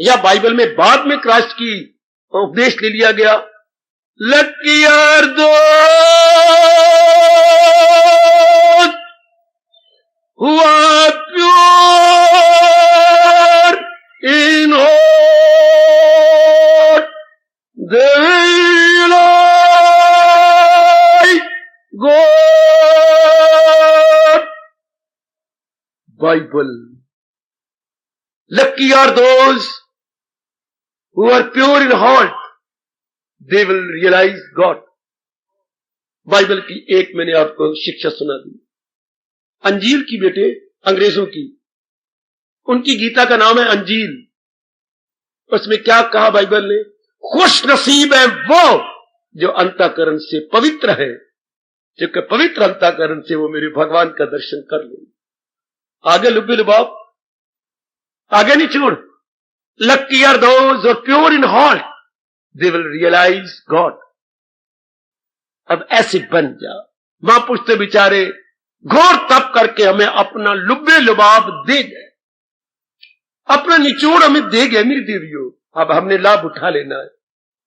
या बाइबल में बाद में क्राइस्ट की उपदेश ले लिया गया। लकी यार दो हुआ pure in Bible. Lucky are those who are pure in heart. They will realize God. Bible की एक मैंने आपको शिक्षा सुना दी, अंजील की बेटे, अंग्रेजों की, उनकी गीता का नाम है अंजील। उसमें क्या कहा बाइबल ने? खुश नसीब है वो जो अंतःकरण से पवित्र है, क्योंकि पवित्र अंतःकरण से वो मेरे भगवान का दर्शन कर ले। आगे लुब्बे लुबाब, आगे नहीं छोड़। लकी आर दोज और pure in heart, they will realise God. अब ऐसे बन जा। मां पूछते बेचारे घोर तप करके हमें अपना लुब्बे लुबाब दे गए, अपना निचोड़ हमें दे गए मेरी देवियों। अब हमने लाभ उठा लेना है।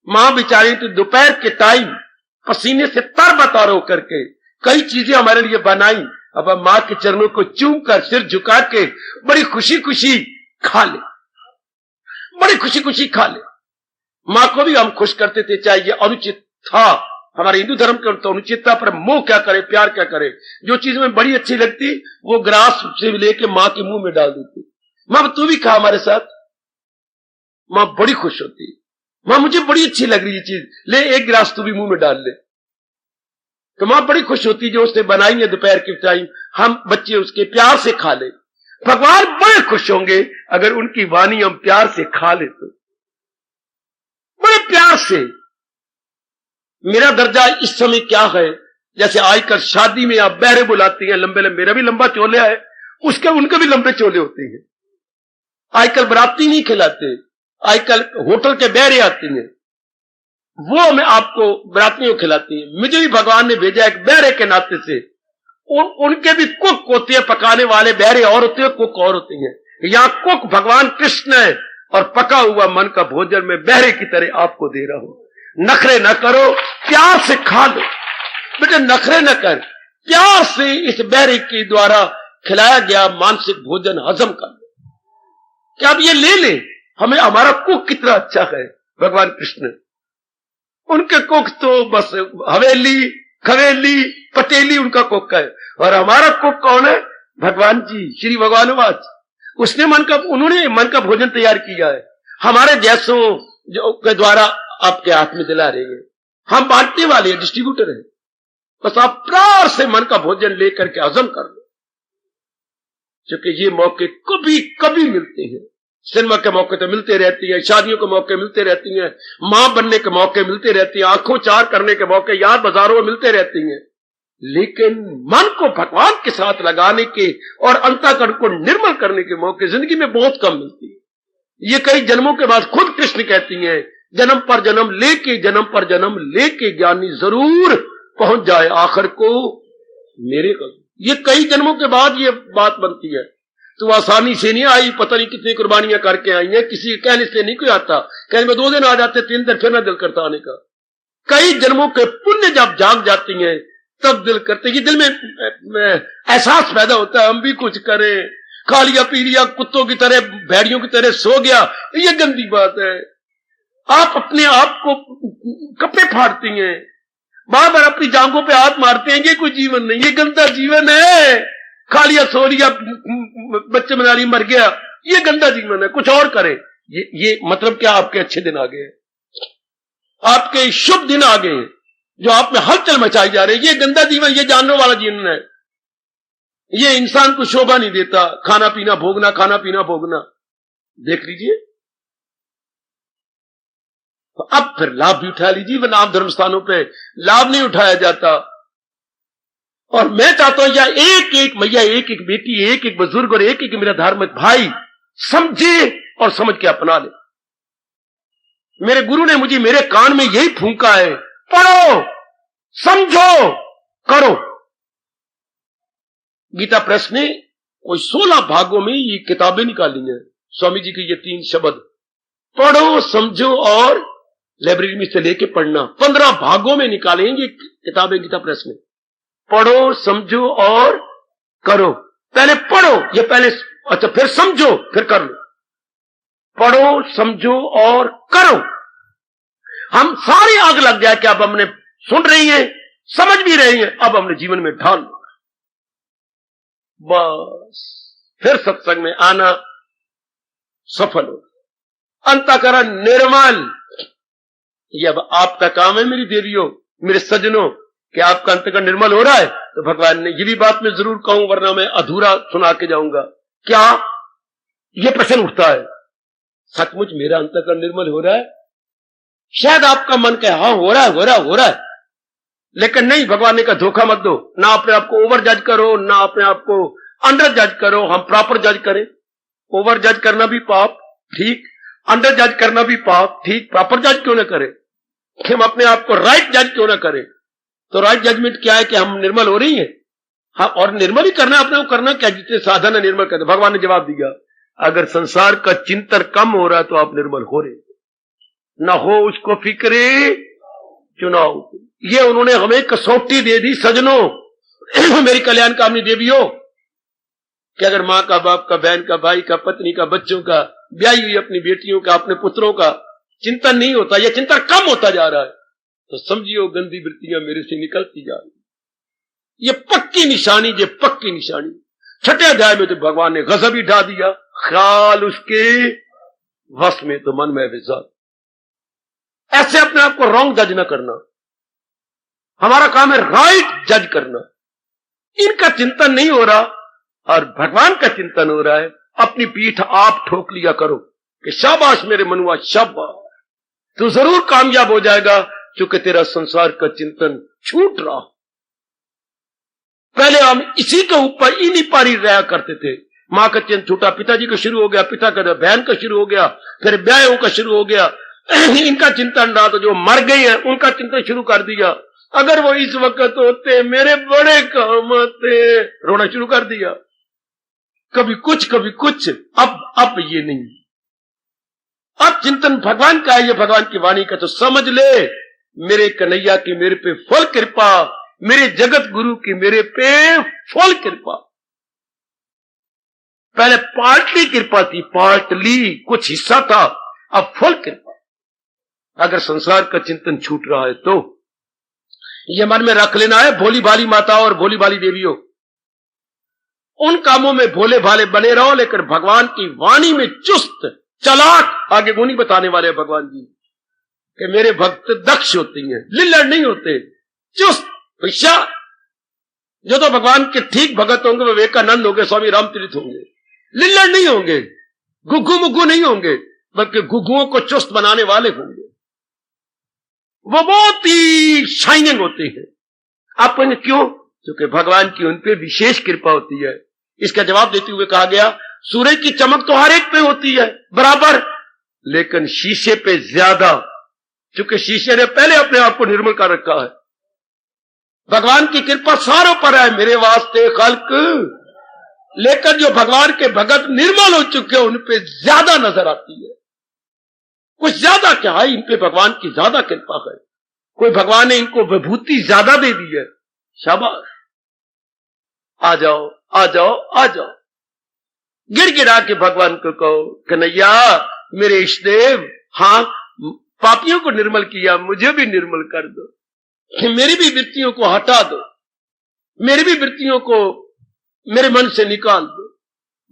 मां बेचारी तो दोपहर के टाइम पसीने से तरबतर होकर के कई चीजें हमारे लिए बनाई। अब हम मां के चरणों को चूम कर सिर झुका के बड़ी खुशी खुशी खा ले, बड़ी खुशी खुशी खा ले। मां को भी हम खुश करते थे, चाहे ये अनुचित था। हमारे हिंदू धर्म के तो अनुचित था, पर मोह क्या करे, प्यार क्या करे। जो चीज में बड़ी अच्छी लगती वो ग्रास से लेके मां के मुंह में डाल देती। मां तू भी खा हमारे साथ। मां बड़ी खुश होती, मां मुझे बड़ी अच्छी लग रही है चीज, ले एक गिलास तू भी मुंह में डाल ले। तो मां बड़ी खुश होती जो उसने बनाई है दोपहर के टाइम, हम बच्चे उसके प्यार से खा ले। भगवान बड़े खुश होंगे अगर उनकी वाणी हम प्यार से खा ले, तो बड़े प्यार से। मेरा दर्जा इस समय क्या है? जैसे आजकल शादी में आप बहरे बुलाती हैं लंबे लंबे, मेरा भी लंबा चोले है, उसके उनके भी लंबे चोले होते हैं। आजकल बराती नहीं खिलाते, आजकल होटल के बहरे आती हैं, वो मैं आपको बरातियों खिलाती हैं। मुझे भी भगवान ने भेजा एक बहरे के नाते से। उनके भी कुक होते हैं, पकाने वाले बहरे और होते हैं, कुक और होते हैं। यहां कुक भगवान कृष्ण है और पका हुआ मन का भोजन मैं बहरे की तरह आपको दे रहा हूं। नखरे न करो, प्यार से खा लो बेटे, नखरे न कर, प्यार से इस बहरे के द्वारा खिलाया गया मानसिक भोजन हजम कर लो। क्या अब ये ले ले? हमें हमारा कुक कितना अच्छा है भगवान कृष्ण। उनके कुक तो बस हवेली खवेली पटेली उनका कुक है, और हमारा कुक कौन है? भगवान जी, श्री भगवान वाच। उन्होंने मन का भोजन तैयार किया है, हमारे जैसों जो के द्वारा आपके हाथ में दिला रहे हैं। हम बांटने वाले हैं, डिस्ट्रीब्यूटर हैं। बस आप प्यार से मन का भोजन लेकर के हजम कर लो, क्योंकि ये मौके कभी कभी मिलते हैं। सिनेमा के मौके तो मिलते रहती है, शादियों के मौके मिलते रहती हैं, मां बनने के मौके मिलते रहती हैं, आंखों चार करने के मौके यार बाजारों में मिलते रहती हैं। लेकिन मन को भगवान के साथ लगाने के और अंतःकरण को निर्मल करने के मौके जिंदगी में बहुत कम मिलती है। ये कई जन्मों के बाद खुद कृष्ण कहती हैं, जन्म पर जन्म लेके, जन्म पर जन्म लेके ज्ञानी जरूर पहुंच जाए आखिर को मेरे कदम। ये कई जन्मों के बाद ये बात बनती है। तो आसानी से नहीं आई, पता नहीं कितनी कुर्बानियां करके आई हैं। किसी कहने से नहीं कोई आता, कहने में 2 दिन आ जाते, 3 दिन फिर ना दिल करता आने का। कई जन्मों के पुण्य जब जाग जाती हैं तब दिल करते, ये दिल में एहसास पैदा होता है हम भी कुछ करें। खा लिया पी लिया, कुत्तों की तरह भेड़ियों की तरह सो गया, ये गंदी बात है। आप अपने आप को कपड़े फाड़ती हैं, बार बार अपनी जांघों पे हाथ मारते हैं, ये कोई जीवन नहीं, ये गंदा जीवन है। खा लिया सो लिया, बच्चे बना लिए मर गया, ये गंदा जीवन है। कुछ और करें। ये मतलब क्या? आपके अच्छे दिन आ गए, आपके शुभ दिन आ गए, जो आप में हलचल मचाई जा रही है। ये गंदा जीवन, ये जानवर वाला जीवन है, ये इंसान को शोभा नहीं देता। खाना पीना भोगना, खाना पीना भोगना, देख लीजिए। अब फिर लाभ भी उठा लीजिए, वरना आप धर्म स्थानों पे लाभ नहीं उठाया जाता। और मैं चाहता हूं या एक एक मैया, एक एक बेटी, एक एक बुजुर्ग और एक एक मेरा धार्मिक भाई समझे और समझ के अपना ले। मेरे गुरु ने मुझे मेरे कान में यही फूंका है, पढ़ो, समझो, करो। गीता प्रेस ने कोई 16 भागों में ये किताबें निकाली हैं। स्वामी जी की ये 3 शब्द, पढ़ो, समझो और लाइब्रेरी में से लेके पढ़ना, 15 भागों में निकाले हैं ये किताबें गीता प्रेस ने। पढ़ो, समझो और करो। पहले पढ़ो, ये पहले, अच्छा फिर समझो, फिर कर लो। पढ़ो, समझो और करो। हम सारी आग लग जाए कि अब हमने सुन रही हैं, समझ भी रही हैं, अब हमने जीवन में ढाल लो बस। फिर सत्संग में आना सफल हो। अंतःकरण निर्मल, ये अब आपका काम है मेरी देवियों, मेरे सज्जनों, कि आपका अंतःकरण निर्मल हो रहा है। तो भगवान ने ये भी बात मैं जरूर कहूं, वरना मैं अधूरा सुना के जाऊंगा। क्या ये प्रश्न उठता है, सचमुच मेरा अंतःकरण निर्मल हो रहा है? शायद आपका मन कहे हाँ हो रहा है, हो रहा है, हो रहा है, लेकिन नहीं, भगवान ने कहा धोखा मत दो, ना अपने आप को ओवर जज करो, ना अपने आप को अंडर जज करो। हम प्रॉपर जज करें, ओवर जज करना भी पाप, ठीक, अंडर जज करना भी पाप, ठीक, प्रॉपर जज क्यों ना करें? हम अपने आप को राइट जज क्यों ना करें? तो राइट जजमेंट क्या है कि हम निर्मल हो रही हैं। हाँ, और निर्मल ही करना है, अपने को करना क्या, जितने साधन है निर्मल करते। भगवान ने जवाब दिया, अगर संसार का चिंतन कम हो रहा है तो आप निर्मल हो रहे, ना हो उसको फिक्रे चुनाव। ये उन्होंने हमें कसौटी दे दी सजनों, मेरी कल्याण कामनी देवियों, कि अगर मां का, बाप का, बहन का, भाई का, पत्नी का, बच्चों का, ब्याही हुई अपनी बेटियों का, अपने पुत्रों का चिंतन नहीं होता, यह चिंतन कम होता जा रहा है, तो समझियो गंदी वृत्तियां मेरे से निकलती जा रही। ये पक्की निशानी, ये पक्की निशानी। छठे अध्याय में तो भगवान ने गजब ही ढा दिया, ख्याल उसके वश में तो मन में विजात। ऐसे अपने आप को रॉन्ग जज न करना, हमारा काम है राइट जज करना। इनका चिंतन नहीं हो रहा और भगवान का चिंतन हो रहा है, अपनी पीठ आप ठोक लिया करो कि शाबाश मेरे मनुआ, शाबाश, तू जरूर कामयाब हो जाएगा, क्योंकि तेरा संसार का चिंतन छूट रहा। पहले हम इसी के ऊपर इन्हीं पर ही रहा करते थे। मां का चिंतन छूटा, पिताजी का शुरू हो गया, पिता का बहन का शुरू हो गया, फिर ब्याहों का शुरू हो गया। इनका चिंतन रहा तो जो मर गए हैं उनका चिंतन शुरू कर दिया। अगर वो इस वक्त होते मेरे बड़े काम आते, रोना शुरू कर दिया। कभी कुछ कभी कुछ, अब ये नहीं। अब चिंतन भगवान का है, ये भगवान की वाणी का, तो समझ ले मेरे कन्हैया की मेरे पे फुल कृपा, मेरे जगत गुरु की मेरे पे फुल कृपा। पहले पार्टली कृपा थी, पार्टली कुछ हिस्सा था, अब फुल कृपा। अगर संसार का चिंतन छूट रहा है तो ये मन में रख लेना है, भोली भाली माताओं और भोली भाली देवियों, उन कामों में भोले भाले बने रहो, लेकिन भगवान की वाणी में चुस्त चालाक, आगे गुणी बताने वाले भगवान जी कि मेरे भक्त दक्ष होती हैं, लिल्लड़ नहीं होते, चुस्त होशियार। जो तो भगवान के ठीक भगत होंगे, विवेकानंद होंगे, स्वामी रामतीर्थ होंगे, लिल्लड़ नहीं होंगे, गुग्गू मुग्गू नहीं होंगे, बल्कि गुग्गुओं को चुस्त बनाने वाले होंगे। वो बहुत ही शाइनिंग होते हैं। आप कहेंगे क्यों? क्योंकि भगवान की उन पे विशेष कृपा होती है। इसका जवाब देते हुए कहा गया, सूरज की चमक तो हर एक पे होती है बराबर, लेकिन शीशे पे ज्यादा, क्योंकि शीशे ने पहले अपने आप को निर्मल कर रखा है। भगवान की कृपा सारों पर है, मेरे वास्ते खल्क, लेकिन जो भगवान के भगत निर्मल हो चुके हैं उन पे ज्यादा नजर आती है। कुछ ज्यादा क्या है, इन पे भगवान की ज्यादा कृपा है। कोई भगवान ने इनको विभूति ज्यादा दे दी है, शाबाश, आ जाओ आ जाओ आ जाओ। गिड़गिड़ा के भगवान को कहो, कन्हैया मेरे इष्ट देव, हाँ पापियों को निर्मल किया, मुझे भी निर्मल कर दो, मेरी भी वृत्तियों को हटा दो, मेरी भी वृत्तियों को मेरे मन से निकाल दो।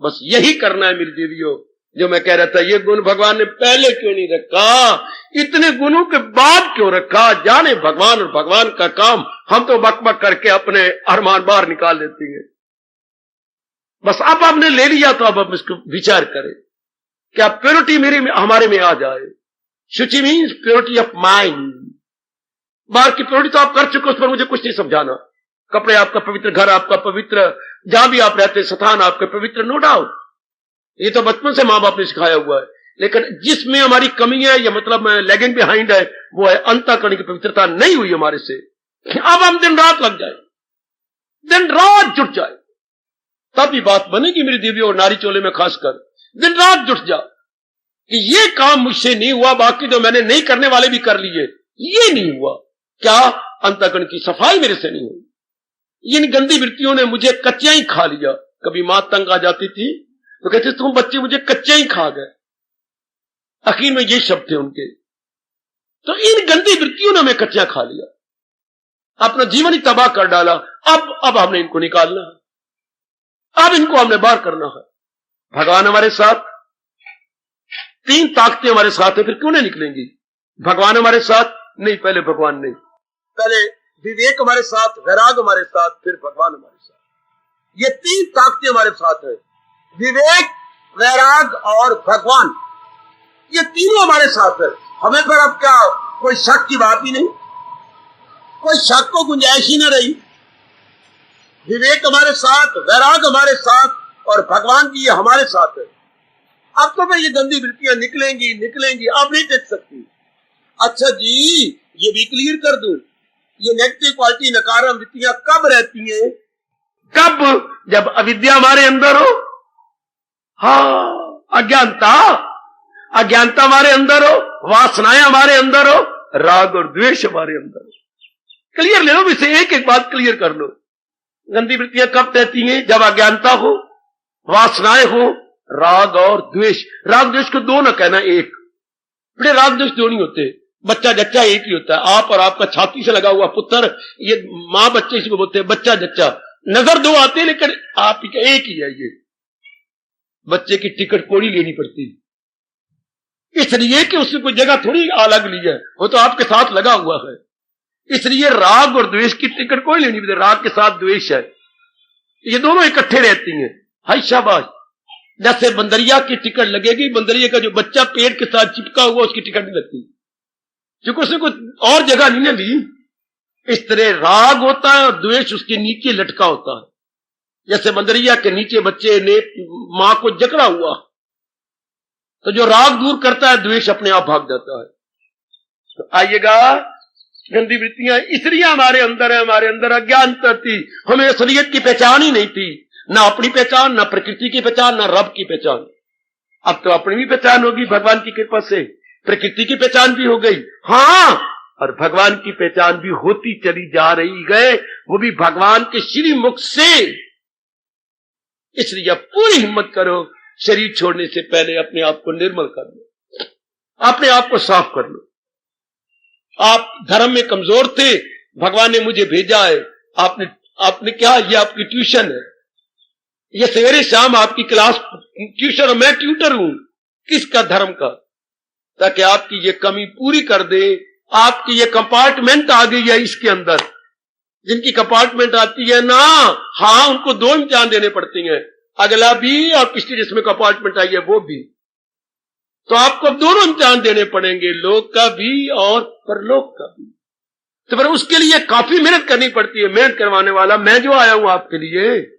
बस यही करना है मेरी देवियों। जो मैं कह रहा था, ये गुण भगवान ने पहले क्यों नहीं रखा, इतने गुणों के बाद क्यों रखा? जाने भगवान और भगवान का काम, हम तो बकबक करके अपने अरमान बाहर निकाल लेते हैं। बस अब आपने ले लिया तो अब हम इसको विचार करें, क्या प्योरिटी मेरे में, हमारे में आ जाए। शुचि मीन्स प्योरिटी ऑफ माइंड। बाहर की प्योरिटी तो आप कर चुके, उस पर मुझे कुछ नहीं समझाना। कपड़े आपका पवित्र, घर आपका पवित्र, जहां भी आप रहते स्थान आपके पवित्र, नो डाउट, ये तो बचपन से मां बाप ने सिखाया हुआ है। लेकिन जिसमें हमारी कमी है, या मतलब लैगिंग बिहाइंड है, वो है अंतःकरण की पवित्रता नहीं हुई हमारे से। अब हम दिन रात लग जाए, दिन रात जुट जाए, तब बात बनेगी मेरी देवी। और नारी चोले में खासकर दिन रात जुट जा कि ये काम मुझसे नहीं हुआ, बाकी तो मैंने नहीं करने वाले भी कर लिए, ये नहीं हुआ। क्या? अंतःकरण की सफाई मेरे से नहीं हुई। इन गंदी वृत्तियों ने मुझे कच्चा ही खा लिया। कभी मां तंग आ जाती थी तो कहते तुम बच्चे मुझे कच्चा ही खा गए, आखिर में ये शब्द थे उनके। तो इन गंदी वृत्तियों ने हमें कच्चा खा लिया, अपना जीवन ही तबाह कर डाला। अब हमने इनको निकालना है, अब इनको हमने बाहर करना है। भगवान हमारे साथ, तीन ताकतें हमारे साथ है, फिर क्यों नहीं निकलेंगी? भगवान हमारे साथ नहीं, पहले भगवान नहीं, पहले विवेक हमारे साथ, वैराग हमारे साथ, फिर भगवान हमारे साथ। ये तीन ताकतें हमारे साथ है, विवेक, वैराग और भगवान, ये तीनों हमारे साथ है। हमें पर अब क्या कोई शक की बात ही नहीं, कोई शक को गुंजाइश ही न रही। विवेक हमारे साथ, वैराग हमारे साथ और भगवान की ये हमारे साथ है। अब तो मैं ये गंदी वृत्तियां निकलेंगी निकलेंगी, अब नहीं टिक सकती। अच्छा जी, ये भी क्लियर कर दूं, ये नेगेटिव क्वालिटी, नकारात्मक वृत्तियां कब रहती हैं? कब? जब अविद्या हमारे अंदर हो, हाँ, अज्ञानता हमारे अंदर हो, वासनाएं हमारे अंदर हो, राग और द्वेष हमारे अंदर हो। क्लियर ले लो, इसे एक एक बात क्लियर कर लो। गंदी वृत्तियां कब रहती हैं? जब अज्ञानता हो, वासनाएं हो, राग और द्वेष। राग द्वेष को दो न कहना, एक। बड़े राग द्वेष दो नहीं होते, बच्चा जच्चा एक ही होता है। आप और आपका छाती से लगा हुआ पुत्र, ये मां बच्चे इसको बोलते हैं बच्चा जच्चा। नजर दो आते हैं लेकिन आप एक ही है। ये बच्चे की टिकट कोड़ी लेनी पड़ती है, इसलिए कि उसने कोई जगह थोड़ी अलग ली है, वो तो आपके साथ लगा हुआ है। इसलिए राग और द्वेष की टिकट कोई लेनी पड़ती, राग के साथ द्वेष है, ये दोनों इकट्ठे रहती हैं। हाय शाबाश। जैसे बंदरिया की टिकट लगेगी, बंदरिया का जो बच्चा पेड़ के साथ चिपका हुआ उसकी टिकट नहीं लगती, क्योंकि उसने कुछ और जगह नहीं ना ली। इस तरह राग होता है और द्वेष उसके नीचे लटका होता है। जैसे बंदरिया के नीचे बच्चे ने मां को जकड़ा हुआ, तो जो राग दूर करता है, द्वेष अपने आप भाग जाता है। तो आइएगा, गंदी वृत्तियां इसलिए हमारे अंदर है, हमारे अंदर अज्ञानता थी, हमें असलियत की पहचान ही नहीं थी, ना अपनी पहचान, ना प्रकृति की पहचान, ना रब की पहचान। अब तो अपनी भी पहचान होगी भगवान की कृपा से, प्रकृति की पहचान भी हो गई, हाँ, और भगवान की पहचान भी होती चली जा रही है, वो भी भगवान के श्री मुख से। इसलिए पूरी हिम्मत करो, शरीर छोड़ने से पहले अपने आप को निर्मल कर लो, अपने आप को साफ कर लो। आप धर्म में कमजोर थे, भगवान ने मुझे भेजा है, आपने क्या, ये आपकी ट्यूशन है, ये सवेरे शाम आपकी क्लास ट्यूशन, और मैं ट्यूटर हूं किसका? धर्म का, ताकि आपकी ये कमी पूरी कर दे। आपकी ये कंपार्टमेंट आ गई है इसके अंदर, जिनकी कंपार्टमेंट आती है ना, हाँ, उनको दो इम्तिहान देने पड़ते हैं, अगला भी और पिछली जिसमें कंपार्टमेंट आई है वो भी। तो आपको अब दोनों इम्तिहान देने पड़ेंगे, लोक का भी और परलोक का भी। तो फिर उसके लिए काफी मेहनत करनी पड़ती है। मेहनत करवाने वाला मैं जो आया हूं आपके लिए,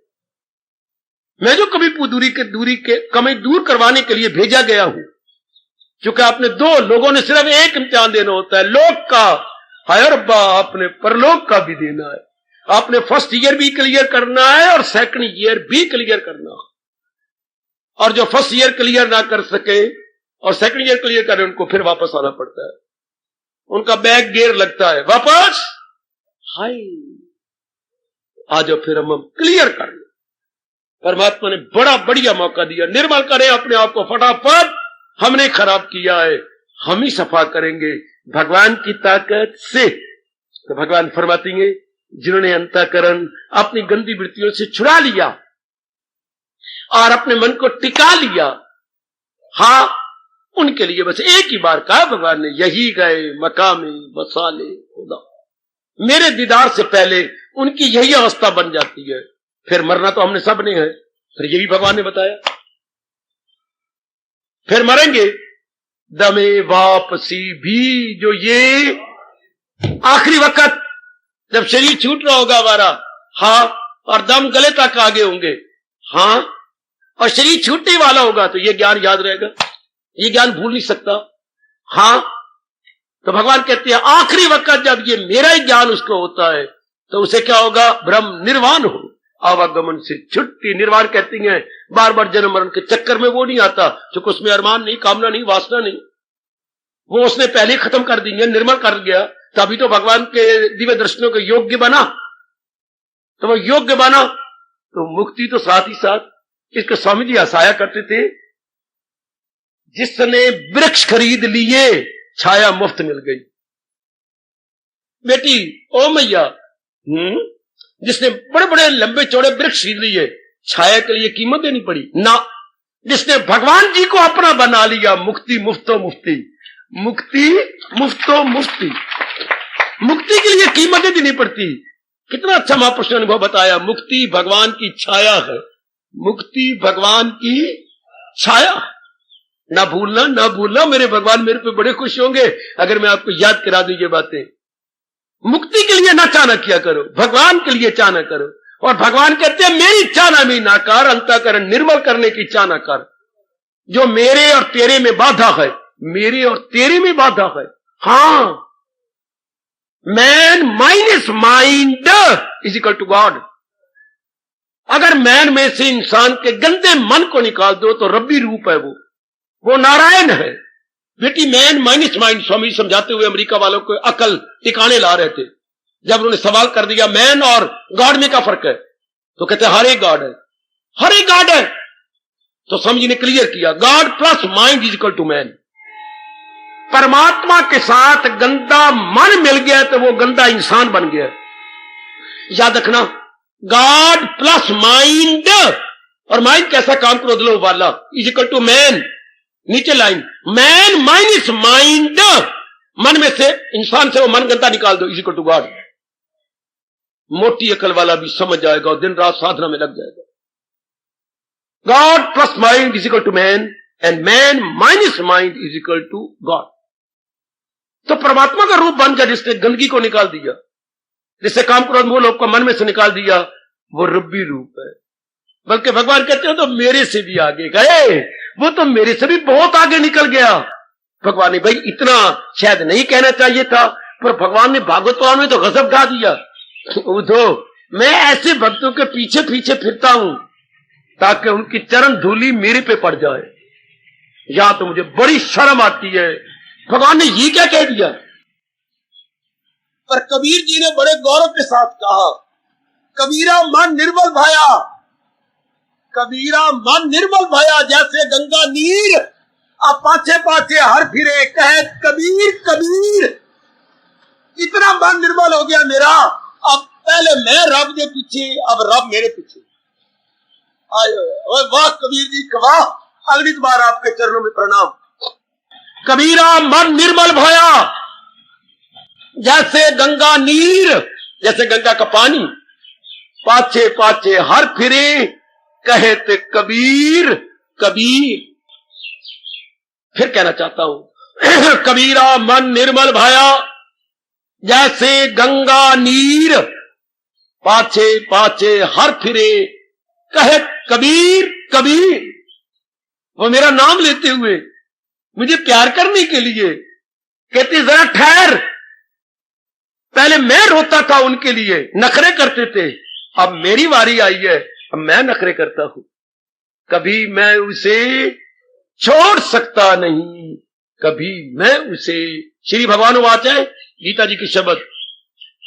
मैं जो कभी दूरी के कमी दूर करवाने के लिए भेजा गया हूं। क्योंकि आपने दो लोगों ने सिर्फ एक इम्तिहान देना होता है, लोक का, हाय रब्बा, आपने परलोक का भी देना है। आपने फर्स्ट ईयर भी क्लियर करना है और सेकंड ईयर भी क्लियर करना है। और जो फर्स्ट ईयर क्लियर ना कर सके और सेकंड ईयर क्लियर करे, उनको फिर वापस आना पड़ता है, उनका बैक गियर लगता है, वापस हाय आ जाओ, फिर हम क्लियर कर ले। परमात्मा ने बड़ा बढ़िया मौका दिया, निर्मल करें अपने आप को फटाफट। हमने खराब किया है, हम ही सफा करेंगे भगवान की ताकत से। तो भगवान फरमाती है, जिन्होंने अंतःकरण अपनी गंदी वृत्तियों से छुड़ा लिया और अपने मन को टिका लिया, हाँ, उनके लिए बस एक ही बार कहा भगवान ने, यही गए मकामी बसाले खुदा। मेरे दीदार से पहले उनकी यही अवस्था बन जाती है। फिर मरना तो हमने सब ने है, फिर ये भी भगवान ने बताया, फिर मरेंगे। दमे वापसी भी, जो ये आखिरी वक्त जब शरीर छूट रहा होगा हमारा, हाँ, और दम गले तक आगे होंगे, हाँ, और शरीर छूटने वाला होगा, तो ये ज्ञान याद रहेगा, ये ज्ञान भूल नहीं सकता, हाँ। तो भगवान कहते हैं आखिरी वक्त जब ये मेरा ही ज्ञान उसको होता है, तो उसे क्या होगा? ब्रह्म निर्वाण हो, आवागमन से छुट्टी। निर्वाण कहती हैं बार बार जन्म मरण के चक्कर में वो नहीं आता, क्योंकि उसमें अरमान नहीं, कामना नहीं, वासना नहीं, वो उसने पहले खत्म कर दी है, निर्मल कर गया, तभी तो भगवान के दिव्य दर्शनों के योग्य बना। तो वो योग्य बना तो मुक्ति तो साथ ही साथ। इसको स्वामी जी हंसाया करते थे, जिसने वृक्ष खरीद लिए छाया मुफ्त मिल गई। बेटी ओ मैया, जिसने बड़े बड़े लंबे चौड़े वृक्ष खरीद लिए, छाया के लिए कीमत देनी पड़ी ना। जिसने भगवान जी को अपना बना लिया, मुक्ति मुफ्तो मुफ्ती, मुक्ति मुफ्तो मुफ्ती। मुक्ति के लिए कीमतें देनी पड़ती। कितना अच्छा महापुरुष ने अनुभव बताया। मुक्ति भगवान की छाया है, मुक्ति भगवान की छाया। ना भूलना, ना भूलना, मेरे भगवान मेरे पे बड़े खुश होंगे अगर मैं आपको याद करा दूं ये बातें। मुक्ति के लिए ना चाहना किया करो, भगवान के लिए चाहना करो। और भगवान कहते हैं मेरी चाहना में नाकार, अंतःकरण निर्मल करने की चाहना कर। जो मेरे और तेरे में बाधा है, मेरे और तेरे में बाधा है। हां, man minus mind is equal to God. अगर मैन में से इंसान के गंदे मन को निकाल दो तो रब्बी रूप है, वो नारायण है। बेटी मैन माइनस माइंड, स्वामी समझाते हुए अमेरिका वालों को अकल टिकाने ला रहे थे। जब उन्होंने सवाल कर दिया मैन और गॉड में क्या फर्क है, तो कहते हर एक गॉड है, हर एक गॉड है। तो स्वामी जी ने क्लियर किया, God plus mind is equal to man. परमात्मा के साथ गंदा मन मिल गया तो वो गंदा इंसान बन गया। याद रखना, गॉड प्लस माइंड, और माइंड कैसा काम क्रोध लोभ वाला, इज इक्वल टू मैन। नीचे लाइन, मैन माइनस माइंड, मन में से इंसान से वो मन गंदा निकाल दो, इज इक्वल टू गॉड। मोटी अकल वाला भी समझ जाएगा और दिन रात साधना में लग जाएगा। God plus mind is equal to man and man minus mind is equal to God. तो परमात्मा का रूप बन गया जिसने गंदगी को निकाल दिया, जिससे काम क्रोध मोह लोभ को मन में से निकाल दिया, वो रब्बी रूप है। बल्कि भगवान कहते हैं तो मेरे से भी आगे गए, वो तो मेरे से भी बहुत आगे निकल गया। भगवान ने भाई इतना शायद नहीं कहना चाहिए था, पर भगवान ने भागवतवान में तो गजब ढा दिया। उधो मैं ऐसे भक्तों के पीछे पीछे फिरता हूं ताकि उनकी चरण धूली मेरे पे पड़ जाए। यहां तो मुझे बड़ी शर्म आती है, भगवान ने ये क्या कह दिया। पर कबीर जी ने बड़े गौरव के साथ कहा, कबीरा मन निर्मल भाया, कबीरा मन निर्मल भाया, जैसे गंगा नीर अब पाछे पाछे हर फिरे, कहे कबीर कबीर। इतना मन निर्मल हो गया मेरा, अब पहले मैं रब के पीछे, अब रब मेरे पीछे। आयो वाह कबीर जी वाह, अगली बार आपके चरणों में प्रणाम। कबीरा मन निर्मल भाया, जैसे गंगा नीर, जैसे गंगा का पानी पाछे पाछे हर फिरे, कहते कबीर कबीर। फिर कहना चाहता हूं, कबीरा मन निर्मल भाया, जैसे गंगा नीर पाछे पाछे हर फिरे, कहे कबीर कबीर। वो मेरा नाम लेते हुए मुझे प्यार करने के लिए कहते जरा ठहर, पहले मैं रोता था उनके लिए, नखरे करते थे, अब मेरी बारी आई है, अब मैं नखरे करता हूं। कभी मैं उसे छोड़ सकता नहीं, कभी मैं उसे, श्री भगवान वाच है गीता जी की शब्द,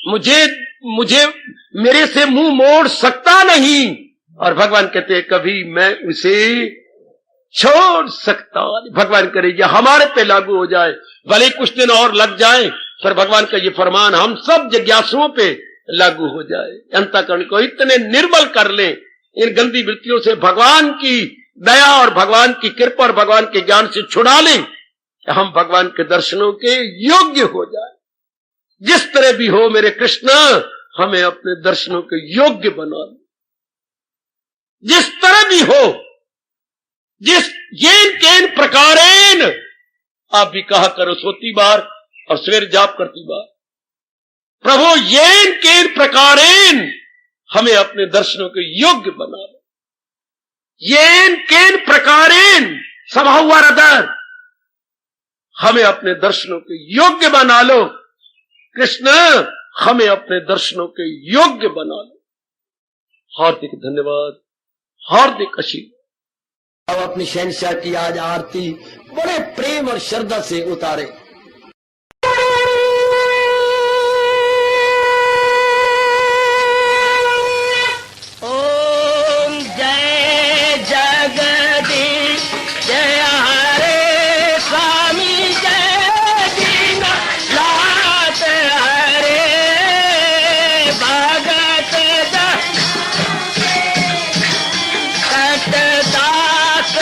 मुझे मेरे से मुंह मोड़ सकता नहीं, और भगवान कहते हैं कभी मैं उसे छोड़ सकता नहीं। भगवान करेगा हमारे पे लागू हो जाए, भले कुछ दिन और लग जाए, पर भगवान का ये फरमान हम सब जिज्ञासुओं पे लागू हो जाए। अंतःकरण को इतने निर्मल कर ले इन गंदी वृत्तियों से, भगवान की दया और भगवान की कृपा और भगवान के ज्ञान से छुड़ा लें, हम भगवान के दर्शनों के योग्य हो जाए। जिस तरह भी हो मेरे कृष्ण, हमें अपने दर्शनों के योग्य बना लो। जिस तरह भी हो, जिस येन केन प्रकारेण, आप भी कहा करो सोती बार और सवेर जाप करती बार, प्रभु येन केन प्रकारेण हमें अपने दर्शनों के योग्य बना लो। येन केन प्रकारेण सभा हुआ हृदय, हमें अपने दर्शनों के योग्य बना लो। कृष्ण हमें अपने दर्शनों के योग्य बना लो। हार्दिक धन्यवाद, हार्दिक आशीर्वाद। अब अपनी शहंशाह की आज आरती बड़े प्रेम और श्रद्धा से उतारे। ओम जय जगदीश जय हरे स्वामी, जय दीनानाथ हरे भगत दास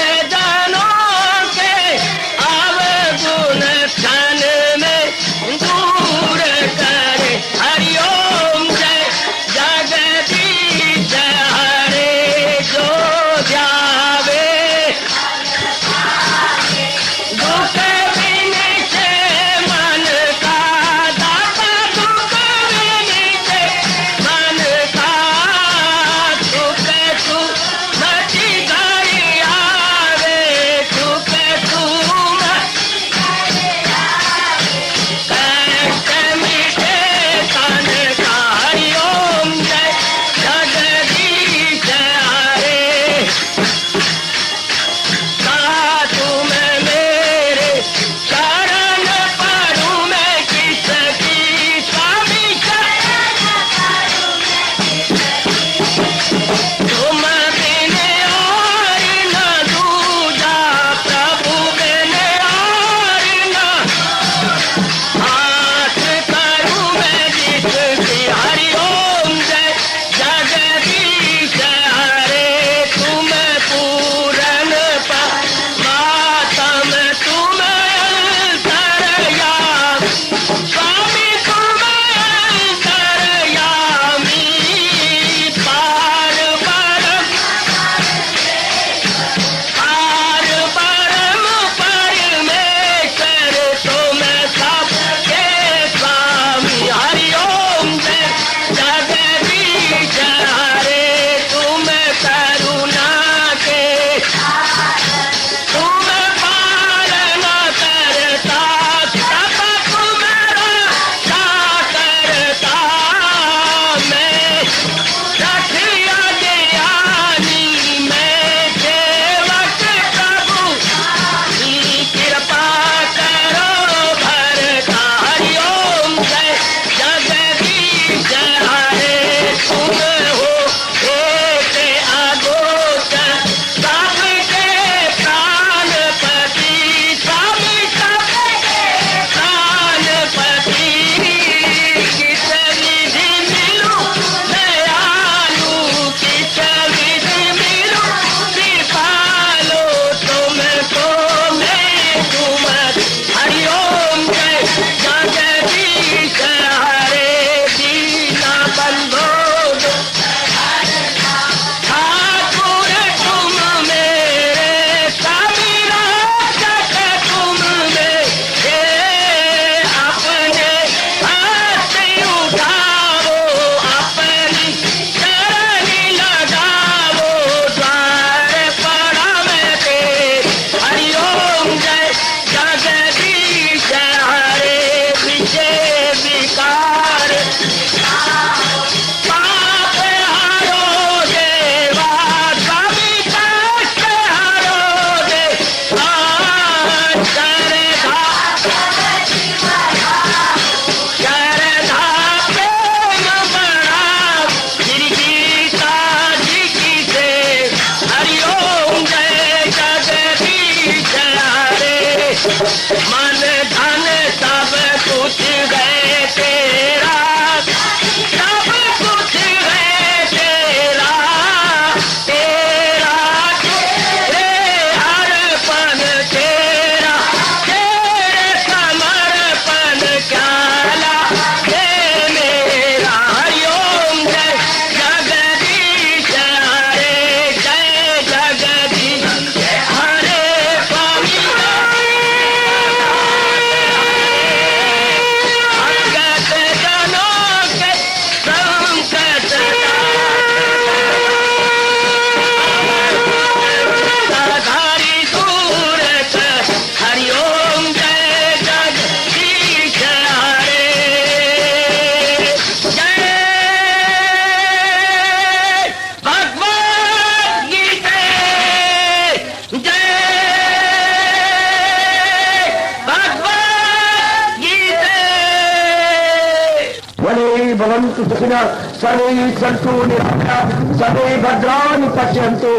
भवन्तु सुखिनः सर्वे सन्तु निरामयाः सर्वे भद्राणि पश्यन्तु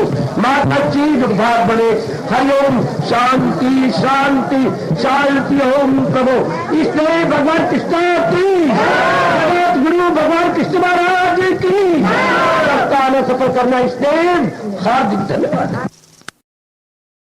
मा कश्चित् दुर्भाग् भवेत्। हरि ओम शांति शांति शांति। ओम प्रभु इसलिए भगवान कृष्ण की जगत गुरु भगवान कृष्ण महाराज की सफल करना इसलिए हार्दिक धन्यवाद।